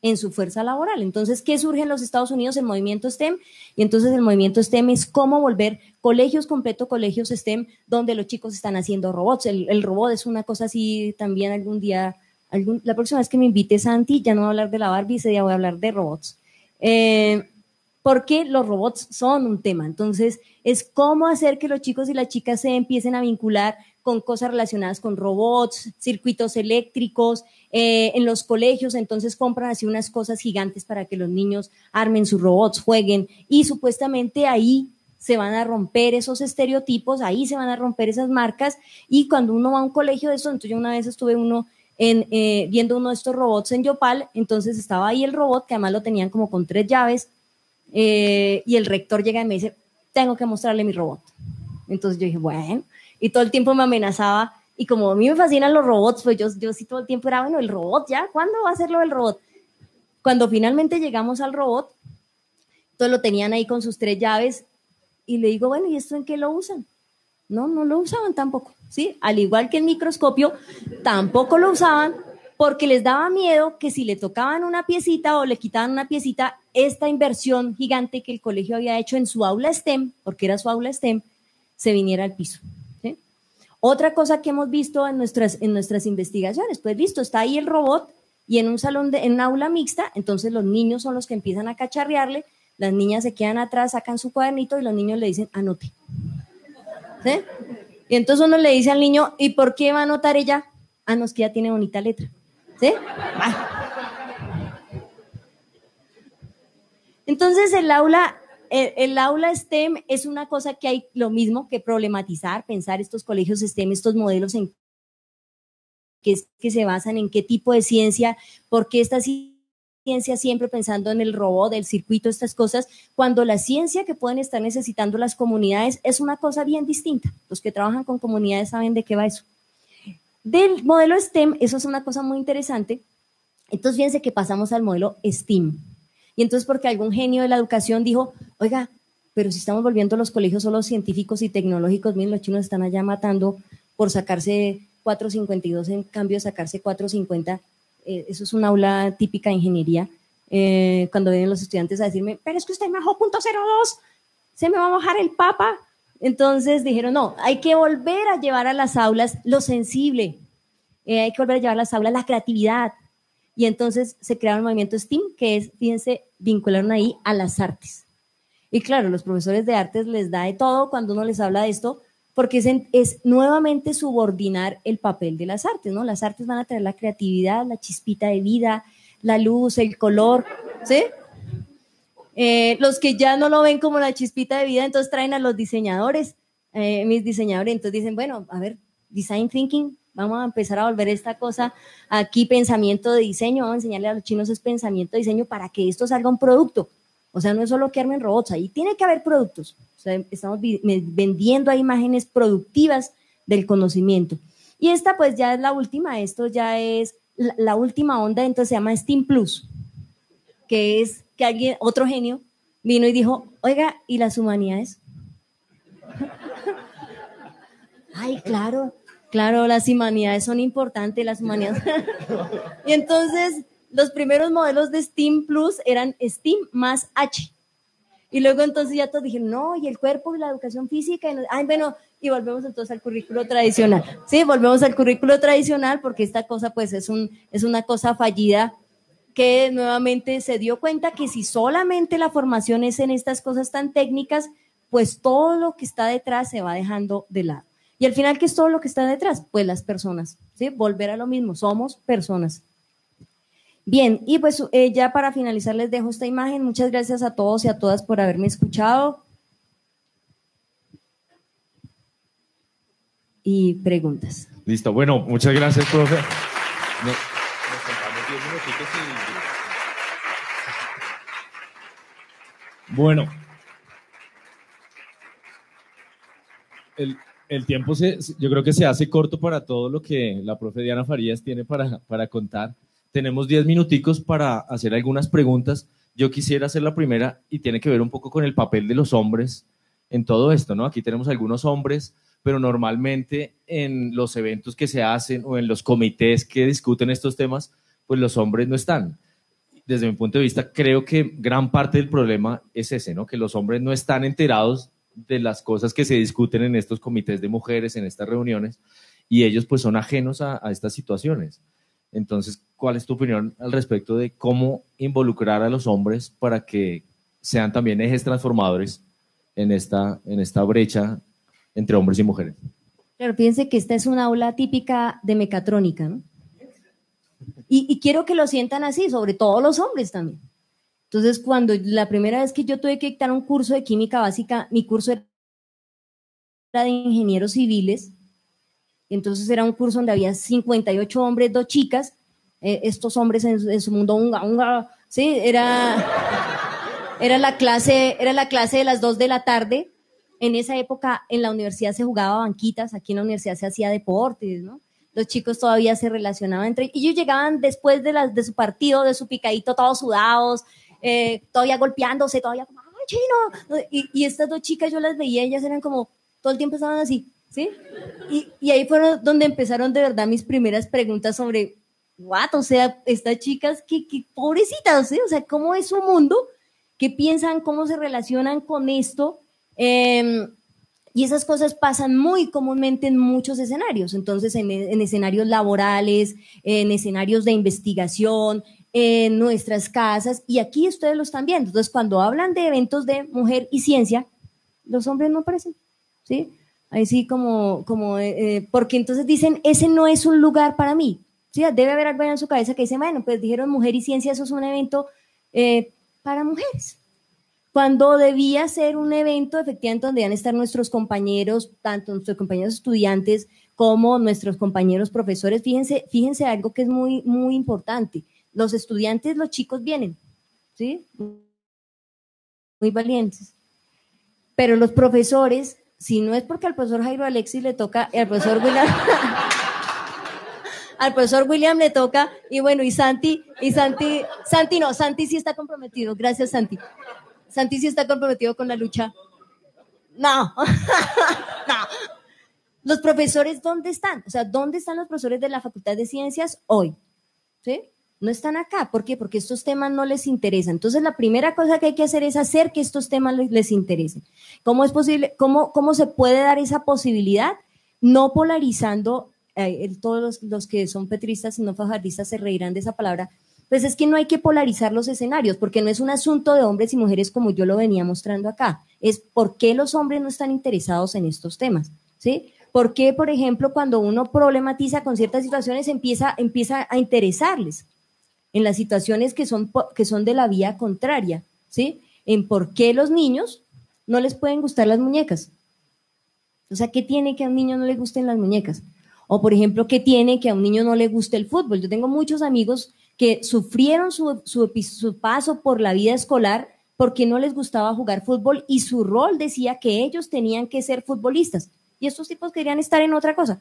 en su fuerza laboral. Entonces, ¿qué surge en los Estados Unidos? El movimiento STEM, y entonces el movimiento STEM es cómo volver colegios completos, colegios STEM, donde los chicos están haciendo robots. El robot es una cosa así también algún día, la próxima vez que me invite Santi, ya no voy a hablar de la Barbie, ese día voy a hablar de robots. Porque los robots son un tema. Entonces, es cómo hacer que los chicos y las chicas se empiecen a vincular con cosas relacionadas con robots, circuitos eléctricos, en los colegios. Entonces compran así unas cosas gigantes para que los niños armen sus robots, jueguen, y supuestamente ahí se van a romper esos estereotipos, ahí se van a romper esas marcas, y cuando uno va a un colegio de eso, entonces yo una vez estuve viendo uno de estos robots en Yopal, entonces estaba ahí el robot, que además lo tenían como con 3 llaves, y el rector llega y me dice, tengo que mostrarle mi robot. Entonces yo dije, bueno, y todo el tiempo me amenazaba, y como a mí me fascinan los robots, pues yo sí todo el tiempo era, bueno, el robot ya, ¿cuándo va a ser lo del robot? Cuando finalmente llegamos al robot, entonces lo tenían ahí con sus 3 llaves, y le digo, bueno, ¿y esto en qué lo usan? No lo usaban tampoco, ¿sí? Al igual que el microscopio, tampoco lo usaban, porque les daba miedo que si le tocaban una piecita o le quitaban una piecita, esta inversión gigante que el colegio había hecho en su aula STEM, porque era su aula STEM, se viniera al piso, ¿sí? Otra cosa que hemos visto en nuestras investigaciones, pues listo, está ahí el robot y en un salón, en un aula mixta, entonces los niños son los que empiezan a cacharrearle, las niñas se quedan atrás, sacan su cuadernito y los niños le dicen, anote. ¿Sí? Y entonces uno le dice al niño, ¿y por qué va a anotar ella? Ah, no, es que ya tiene bonita letra. ¿Sí? Entonces el aula STEM es una cosa que hay lo mismo que problematizar, pensar estos colegios STEM, estos modelos en que se basan en qué tipo de ciencia, por qué esta ciencia siempre pensando en el robot, el circuito, estas cosas, cuando la ciencia que pueden estar necesitando las comunidades es una cosa bien distinta. Los que trabajan con comunidades saben de qué va eso. Del modelo STEM, eso es una cosa muy interesante. Entonces, fíjense que pasamos al modelo STEAM. Y entonces, porque algún genio de la educación dijo, oiga, pero si estamos volviendo los colegios solo científicos y tecnológicos, miren, los chinos están allá matando por sacarse 4.52 en cambio de sacarse 4.50. Eso es una aula típica de ingeniería. Cuando vienen los estudiantes a decirme, pero es que usted me bajó .02, se me va a bajar el papa. Entonces dijeron, no, hay que volver a llevar a las aulas lo sensible, hay que volver a llevar a las aulas la creatividad. Y entonces se crearon el movimiento STEAM, que es, fíjense, vincularon ahí a las artes. Y claro, los profesores de artes les da de todo cuando uno les habla de esto, porque es nuevamente subordinar el papel de las artes, ¿no? Las artes van a traer la creatividad, la chispita de vida, la luz, el color, ¿sí? Los que ya no lo ven como la chispita de vida, entonces traen a los diseñadores, mis diseñadores, entonces dicen, bueno, a ver, design thinking, vamos a empezar a volver esta cosa aquí, pensamiento de diseño, vamos a enseñarle a los chinos es pensamiento de diseño para que esto salga un producto. O sea, no es solo que armen robots, ahí tiene que haber productos. O sea, estamos vendiendo a imágenes productivas del conocimiento. Y esta pues ya es la última, esto ya es la última onda, entonces se llama STEAM Plus, que es que alguien, otro genio, vino y dijo, oiga, ¿y las humanidades? Ay, claro, las humanidades son importantes, las humanidades. Y entonces los primeros modelos de STEAM Plus eran STEAM más H. Y luego entonces ya todos dijeron, no, y el cuerpo y la educación física. Ay, bueno, Y volvemos entonces al currículo tradicional. Sí, volvemos al currículo tradicional porque esta cosa pues es una cosa fallida que nuevamente se dio cuenta que si solamente la formación es en estas cosas tan técnicas, pues todo lo que está detrás se va dejando de lado. Y al final, ¿qué es todo lo que está detrás? Pues las personas, ¿sí? Volver a lo mismo, somos personas. Bien, y pues ya para finalizar les dejo esta imagen. Muchas gracias a todos y a todas por haberme escuchado. Y preguntas. Listo, bueno, muchas gracias, profe. Nos contamos 10 minutitos y... Bueno, el tiempo yo creo que se hace corto para todo lo que la profe Diana Farías tiene para contar. Tenemos 10 minuticos para hacer algunas preguntas. Yo quisiera hacer la primera y tiene que ver un poco con el papel de los hombres en todo esto, ¿no? Aquí tenemos algunos hombres, pero normalmente en los eventos que se hacen o en los comités que discuten estos temas, pues los hombres no están. Desde mi punto de vista, creo que gran parte del problema es ese, ¿no? Que los hombres no están enterados de las cosas que se discuten en estos comités de mujeres, en estas reuniones, y ellos pues son ajenos a estas situaciones. Entonces, ¿cuál es tu opinión al respecto de cómo involucrar a los hombres para que sean también ejes transformadores en esta brecha entre hombres y mujeres? Claro, fíjense que esta es una aula típica de mecatrónica, ¿no? Y quiero que lo sientan así, sobre todo los hombres también. Entonces, cuando la primera vez que yo tuve que dictar un curso de química básica, mi curso era de ingenieros civiles, entonces era un curso donde había 58 hombres, 2 chicas, estos hombres en su mundo unga, ¿sí? Era la clase de las 2 de la tarde. En esa época en la universidad se jugaba banquitas, aquí en la universidad se hacía deportes, ¿no? Los chicos todavía se relacionaban entre ellos. Y ellos llegaban después de su partido, de su picadito, todos sudados, todavía golpeándose, todavía como, ¡ay, chino! Y estas 2 chicas yo las veía, ellas eran como, todo el tiempo estaban así, ¿sí? Y ahí fueron donde empezaron de verdad mis primeras preguntas sobre, what, o sea, estas chicas, qué pobrecitas, ¿sí? O sea, ¿cómo es su mundo? ¿Qué piensan? ¿Cómo se relacionan con esto? Y esas cosas pasan muy comúnmente en muchos escenarios, entonces en escenarios laborales, en escenarios de investigación, en nuestras casas, y aquí ustedes lo están viendo. Entonces, cuando hablan de eventos de mujer y ciencia, los hombres no aparecen, ¿sí? Así como porque entonces dicen, ese no es un lugar para mí, ¿sí? Debe haber algo en su cabeza que dice, bueno, pues dijeron mujer y ciencia, eso es un evento para mujeres. Cuando debía ser un evento efectivamente donde iban a estar nuestros compañeros, tanto nuestros compañeros estudiantes como nuestros compañeros profesores. Fíjense algo que es muy, muy importante. Los estudiantes, los chicos vienen, ¿sí? Muy valientes. Pero los profesores, si no es porque al profesor Jairo Alexis le toca, al profesor William, al profesor William le toca, y bueno, y Santi no, Santi sí está comprometido. Gracias, Santi. Santi sí está comprometido con la lucha. No, no. Los profesores, ¿dónde están? O sea, ¿dónde están los profesores de la Facultad de Ciencias hoy? ¿Sí? No están acá. ¿Por qué? Porque estos temas no les interesan. Entonces, la primera cosa que hay que hacer es hacer que estos temas les interesen. ¿Cómo es posible? ¿Cómo se puede dar esa posibilidad? No polarizando, todos los que son petristas y no fajardistas se reirán de esa palabra. Pues es que no hay que polarizar los escenarios, porque no es un asunto de hombres y mujeres como yo lo venía mostrando acá. Es por qué los hombres no están interesados en estos temas, ¿sí? ¿Por qué, por ejemplo, cuando uno problematiza con ciertas situaciones empieza a interesarles en las situaciones que son de la vía contraria, ¿sí? En por qué los niños no les pueden gustar las muñecas. O sea, ¿qué tiene que a un niño no le gusten las muñecas? O, por ejemplo, ¿qué tiene que a un niño no le guste el fútbol? Yo tengo muchos amigos que sufrieron su paso por la vida escolar porque no les gustaba jugar fútbol y su rol decía que ellos tenían que ser futbolistas y estos tipos querían estar en otra cosa.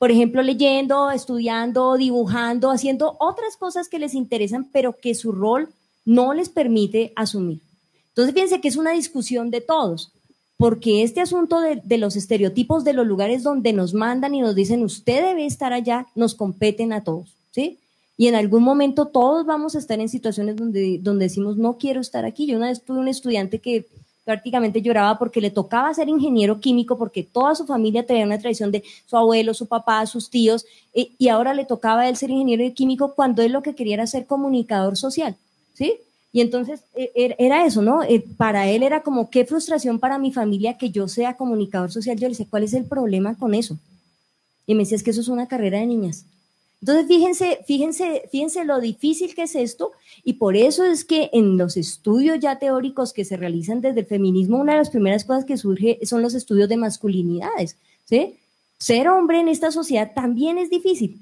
Por ejemplo, leyendo, estudiando, dibujando, haciendo otras cosas que les interesan, pero que su rol no les permite asumir. Entonces, fíjense que es una discusión de todos, porque este asunto de los estereotipos de los lugares donde nos mandan y nos dicen usted debe estar allá, nos competen a todos, ¿sí? Y en algún momento todos vamos a estar en situaciones donde decimos no quiero estar aquí. Yo una vez tuve un estudiante que prácticamente lloraba porque le tocaba ser ingeniero químico, porque toda su familia tenía una tradición de su abuelo, su papá, sus tíos, y ahora le tocaba a él ser ingeniero químico cuando él lo que quería era ser comunicador social, ¿sí? Y entonces era eso, ¿no? Para él era como, qué frustración para mi familia que yo sea comunicador social. Yo le decía, ¿cuál es el problema con eso? Y me decía, es que eso es una carrera de niñas. Entonces, fíjense lo difícil que es esto, y por eso es que en los estudios ya teóricos que se realizan desde el feminismo, una de las primeras cosas que surge son los estudios de masculinidades, ¿sí? Ser hombre en esta sociedad también es difícil.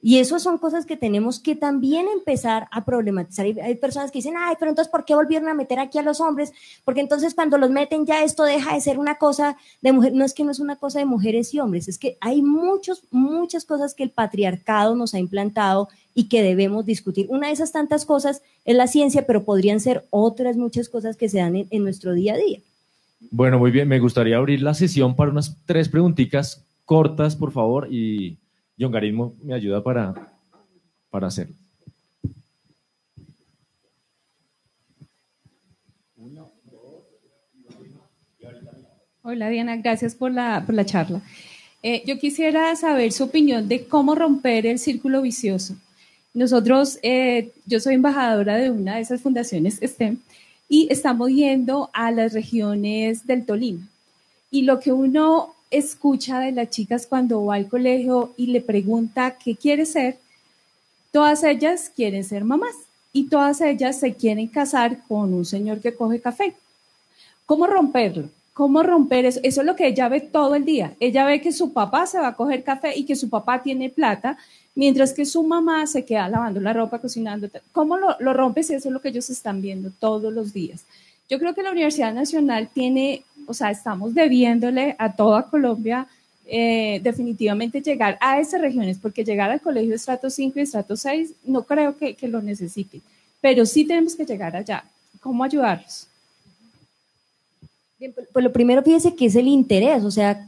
Y eso son cosas que tenemos que también empezar a problematizar. Hay personas que dicen, ay, pero entonces, ¿por qué volvieron a meter aquí a los hombres? Porque entonces cuando los meten ya esto deja de ser una cosa de mujer. No es que no es una cosa de mujeres y hombres, es que hay muchas cosas que el patriarcado nos ha implantado y que debemos discutir. Una de esas tantas cosas es la ciencia, pero podrían ser otras muchas cosas que se dan en nuestro día a día. Bueno, muy bien. Me gustaría abrir la sesión para unas 3 preguntitas cortas, por favor, y John Garismo me ayuda para hacerlo. Hola Diana, gracias por la charla. Yo quisiera saber su opinión de cómo romper el círculo vicioso. Nosotros, yo soy embajadora de una de esas fundaciones STEM y estamos yendo a las regiones del Tolima. Y lo que uno escucha de las chicas cuando va al colegio y le pregunta qué quiere ser, todas ellas quieren ser mamás y todas ellas se quieren casar con un señor que coge café. ¿Cómo romperlo? ¿Cómo romper eso? Eso es lo que ella ve todo el día. Ella ve que su papá se va a coger café y que su papá tiene plata, mientras que su mamá se queda lavando la ropa, cocinando. ¿Cómo lo rompes? Eso es lo que ellos están viendo todos los días. Yo creo que la Universidad Nacional tiene, o sea, estamos debiéndole a toda Colombia definitivamente llegar a esas regiones, porque llegar al colegio estrato 5 y estrato 6 no creo que lo necesiten, pero sí tenemos que llegar allá. ¿Cómo ayudarlos? Bien, pues lo primero, fíjese que es el interés, o sea,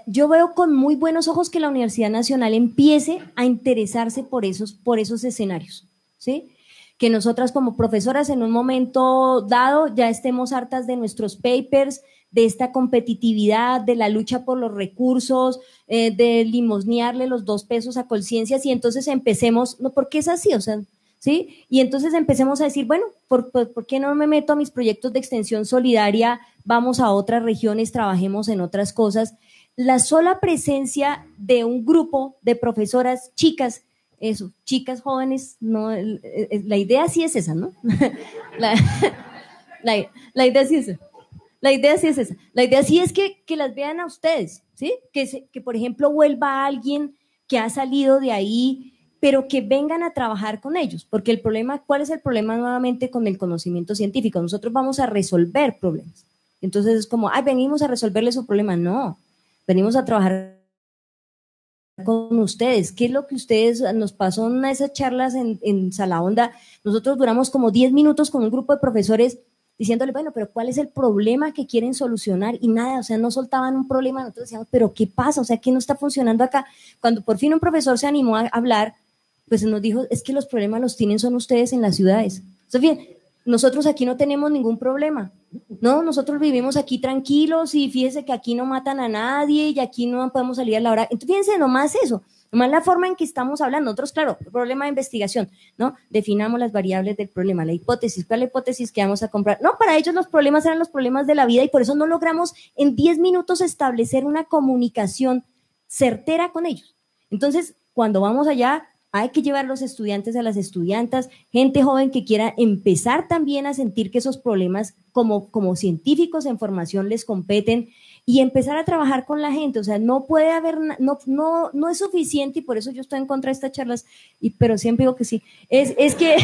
yo veo con muy buenos ojos que la Universidad Nacional empiece a interesarse por esos escenarios, ¿sí? Que nosotras como profesoras en un momento dado ya estemos hartas de nuestros papers, de esta competitividad, de la lucha por los recursos, de limosnearle los 2 pesos a Colciencias, y entonces empecemos, no, porque es así, o sea, ¿sí? Y entonces empecemos a decir, bueno, ¿por qué no me meto a mis proyectos de extensión solidaria? Vamos a otras regiones, trabajemos en otras cosas. La sola presencia de un grupo de profesoras chicas, eso, chicas jóvenes, no, la idea sí es esa, ¿no? la idea sí es esa. La idea sí es esa. La idea sí es que las vean a ustedes, ¿sí? Que por ejemplo vuelva alguien que ha salido de ahí, pero que vengan a trabajar con ellos, porque el problema, ¿cuál es el problema nuevamente con el conocimiento científico? Nosotros vamos a resolver problemas. Entonces es como, ay, venimos a resolverle su problema. No, venimos a trabajar con ustedes. ¿Qué es lo que ustedes nos pasó en una de esas charlas en Salahonda? Nosotros duramos como 10 minutos con un grupo de profesores diciéndole, bueno, pero ¿cuál es el problema que quieren solucionar? Y nada, o sea, no soltaban un problema. Nosotros decíamos, pero ¿qué pasa? O sea, ¿qué no está funcionando acá? Cuando por fin un profesor se animó a hablar, pues nos dijo, es que los problemas los tienen son ustedes en las ciudades. Entonces, bien, nosotros aquí no tenemos ningún problema, ¿no? Nosotros vivimos aquí tranquilos y fíjese que aquí no matan a nadie y aquí no podemos salir a la hora. Entonces, fíjense nomás eso, nomás la forma en que estamos hablando. Nosotros, claro, problema de investigación, ¿no? Definamos las variables del problema, la hipótesis, ¿cuál es la hipótesis que vamos a comprar? No, para ellos los problemas eran los problemas de la vida y por eso no logramos en 10 minutos establecer una comunicación certera con ellos. Entonces, cuando vamos allá, hay que llevar a los estudiantes, a las estudiantas, gente joven que quiera empezar también a sentir que esos problemas como científicos en formación les competen y empezar a trabajar con la gente. O sea, no puede haber, no es suficiente, y por eso yo estoy en contra de estas charlas, pero siempre digo que sí. Es que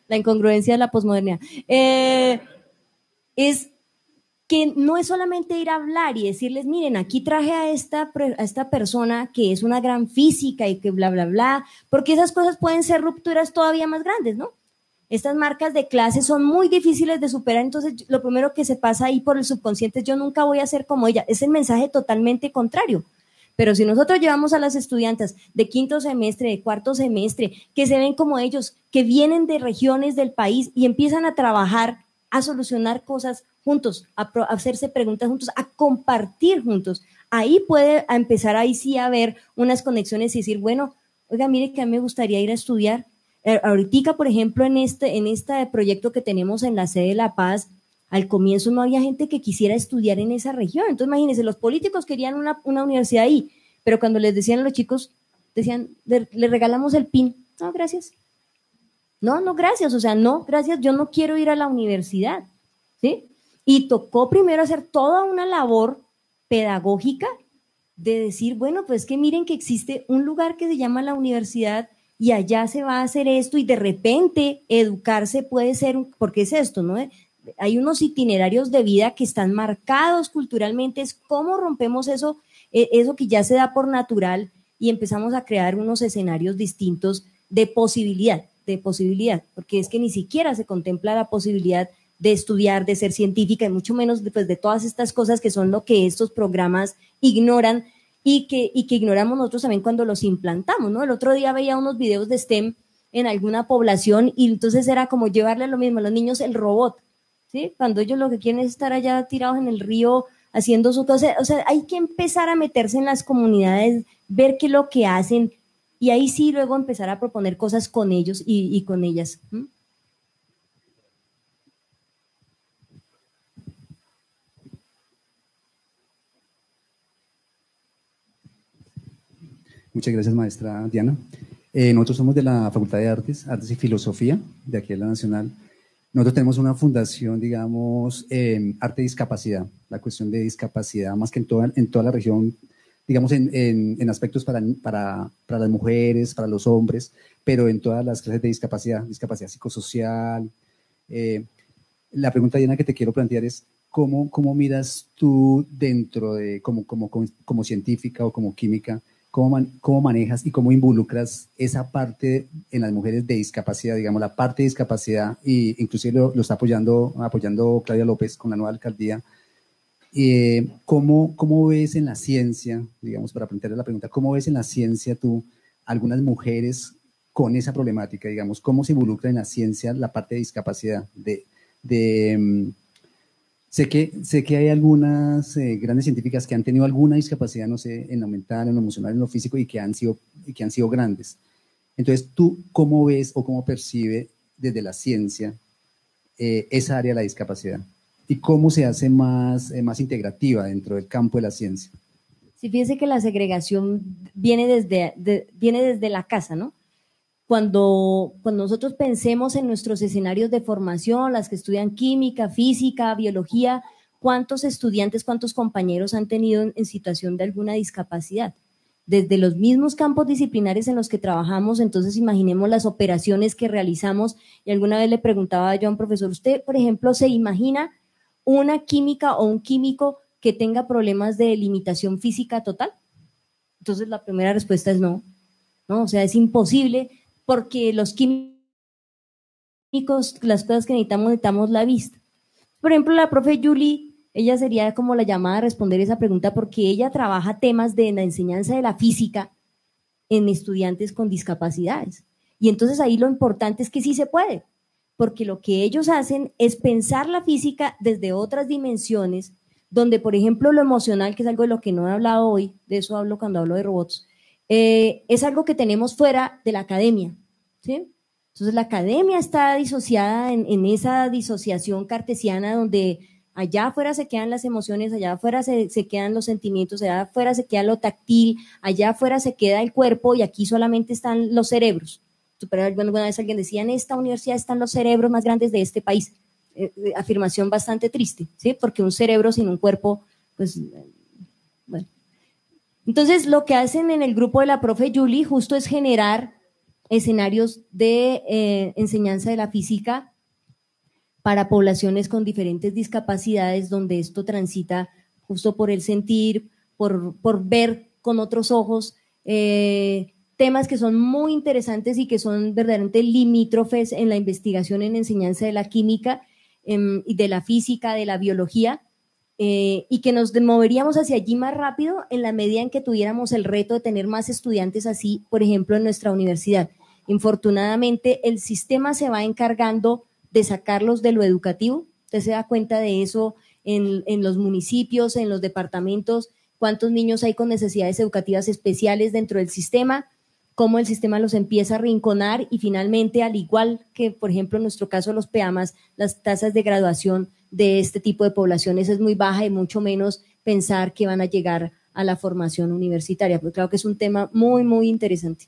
la incongruencia de la posmodernidad. Es que no es solamente ir a hablar y decirles, miren, aquí traje a esta persona que es una gran física y que bla, bla, bla, porque esas cosas pueden ser rupturas todavía más grandes, ¿no? Estas marcas de clase son muy difíciles de superar, entonces lo primero que se pasa ahí por el subconsciente es yo nunca voy a ser como ella. Es el mensaje totalmente contrario. Pero si nosotros llevamos a las estudiantas de 5º semestre, de 4º semestre, que se ven como ellos, que vienen de regiones del país y empiezan a trabajar a solucionar cosas juntos, a hacerse preguntas juntos, a compartir juntos. Ahí puede empezar ahí sí a ver unas conexiones y decir, bueno, oiga, mire que a mí me gustaría ir a estudiar. Ahorita, por ejemplo, en este proyecto que tenemos en la sede de La Paz, al comienzo no había gente que quisiera estudiar en esa región. Entonces, imagínense, los políticos querían una universidad ahí, pero cuando les decían a los chicos, decían, le regalamos el PIN. No, gracias. No, gracias. O sea, no, gracias, yo no quiero ir a la universidad. ¿Sí? Y tocó primero hacer toda una labor pedagógica de decir, bueno, pues que miren que existe un lugar que se llama la universidad y allá se va a hacer esto y de repente educarse puede ser, porque es esto, ¿no? Hay unos itinerarios de vida que están marcados culturalmente, es cómo rompemos eso que ya se da por natural y empezamos a crear unos escenarios distintos de posibilidad, porque es que ni siquiera se contempla la posibilidad de estudiar, de ser científica y mucho menos pues, de todas estas cosas que son lo que estos programas ignoran y que ignoramos nosotros también cuando los implantamos, ¿no? El otro día veía unos videos de STEM en alguna población y entonces era como llevarle lo mismo a los niños el robot, ¿sí? Cuando ellos lo que quieren es estar allá tirados en el río haciendo su cosa, o sea, hay que empezar a meterse en las comunidades, ver qué es lo que hacen y ahí sí luego empezar a proponer cosas con ellos y con ellas. Muchas gracias, maestra Diana. Nosotros somos de la Facultad de Artes y Filosofía, de aquí de la Nacional. Nosotros tenemos una fundación, digamos, arte y discapacidad, la cuestión de discapacidad, más que en toda la región, digamos, en aspectos para las mujeres, para los hombres, pero en todas las clases de discapacidad psicosocial. La pregunta, Diana, que te quiero plantear es, ¿cómo miras tú dentro de, como científica o como química, cómo manejas y cómo involucras esa parte en las mujeres de discapacidad, digamos, la parte de discapacidad, y inclusive lo está apoyando Claudia López con la nueva alcaldía? ¿Cómo ves en la ciencia, digamos, para plantearle la pregunta, cómo ves en la ciencia tú algunas mujeres con esa problemática, digamos, cómo se involucra en la ciencia la parte de discapacidad? Sé que hay algunas grandes científicas que han tenido alguna discapacidad, no sé, en lo mental, en lo emocional, en lo físico, y que han sido grandes. Entonces, ¿tú cómo ves o cómo percibes desde la ciencia esa área de la discapacidad? ¿Y cómo se hace más integrativa dentro del campo de la ciencia? Sí, fíjense que la segregación viene desde la casa, ¿no? Cuando nosotros pensemos en nuestros escenarios de formación, las que estudian química, física, biología, ¿cuántos estudiantes, cuántos compañeros han tenido en situación de alguna discapacidad? Desde los mismos campos disciplinares en los que trabajamos, entonces imaginemos las operaciones que realizamos. Y alguna vez le preguntaba yo a un profesor, ¿usted, por ejemplo, se imagina una química o un químico que tenga problemas de limitación física total? Entonces la primera respuesta es no, o sea, es imposible, porque los químicos, las cosas que necesitamos la vista. Por ejemplo, la profe Julie, ella sería como la llamada a responder esa pregunta porque ella trabaja temas de la enseñanza de la física en estudiantes con discapacidades. Y entonces ahí lo importante es que sí se puede, porque lo que ellos hacen es pensar la física desde otras dimensiones, donde, por ejemplo, lo emocional, que es algo de lo que no he hablado hoy, de eso hablo cuando hablo de robots, es algo que tenemos fuera de la academia, ¿sí? Entonces la academia está disociada en esa disociación cartesiana donde allá afuera se quedan las emociones, allá afuera se quedan los sentimientos, allá afuera se queda lo táctil, allá afuera se queda el cuerpo y aquí solamente están los cerebros. Alguna vez alguien decía, en esta universidad están los cerebros más grandes de este país. Afirmación bastante triste, ¿sí? Porque un cerebro sin un cuerpo, pues, bueno. Entonces, lo que hacen en el grupo de la profe Julie justo es generar escenarios de enseñanza de la física para poblaciones con diferentes discapacidades, donde esto transita justo por el sentir, por ver con otros ojos, temas que son muy interesantes y que son verdaderamente limítrofes en la investigación en enseñanza de la química y de la física, de la biología, y que nos moveríamos hacia allí más rápido en la medida en que tuviéramos el reto de tener más estudiantes así, por ejemplo, en nuestra universidad. Infortunadamente, el sistema se va encargando de sacarlos de lo educativo, Usted se da cuenta de eso en los municipios, en los departamentos, cuántos niños hay con necesidades educativas especiales dentro del sistema, cómo el sistema los empieza a rinconar y finalmente, al igual que, por ejemplo, en nuestro caso los PEAMAS, las tasas de graduación de este tipo de poblaciones es muy baja y mucho menos pensar que van a llegar a la formación universitaria. Pero creo que es un tema muy, muy interesante.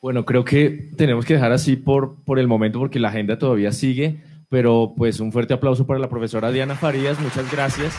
Bueno, creo que tenemos que dejar así por el momento porque la agenda todavía sigue, pero pues un fuerte aplauso para la profesora Diana Farías. Muchas gracias.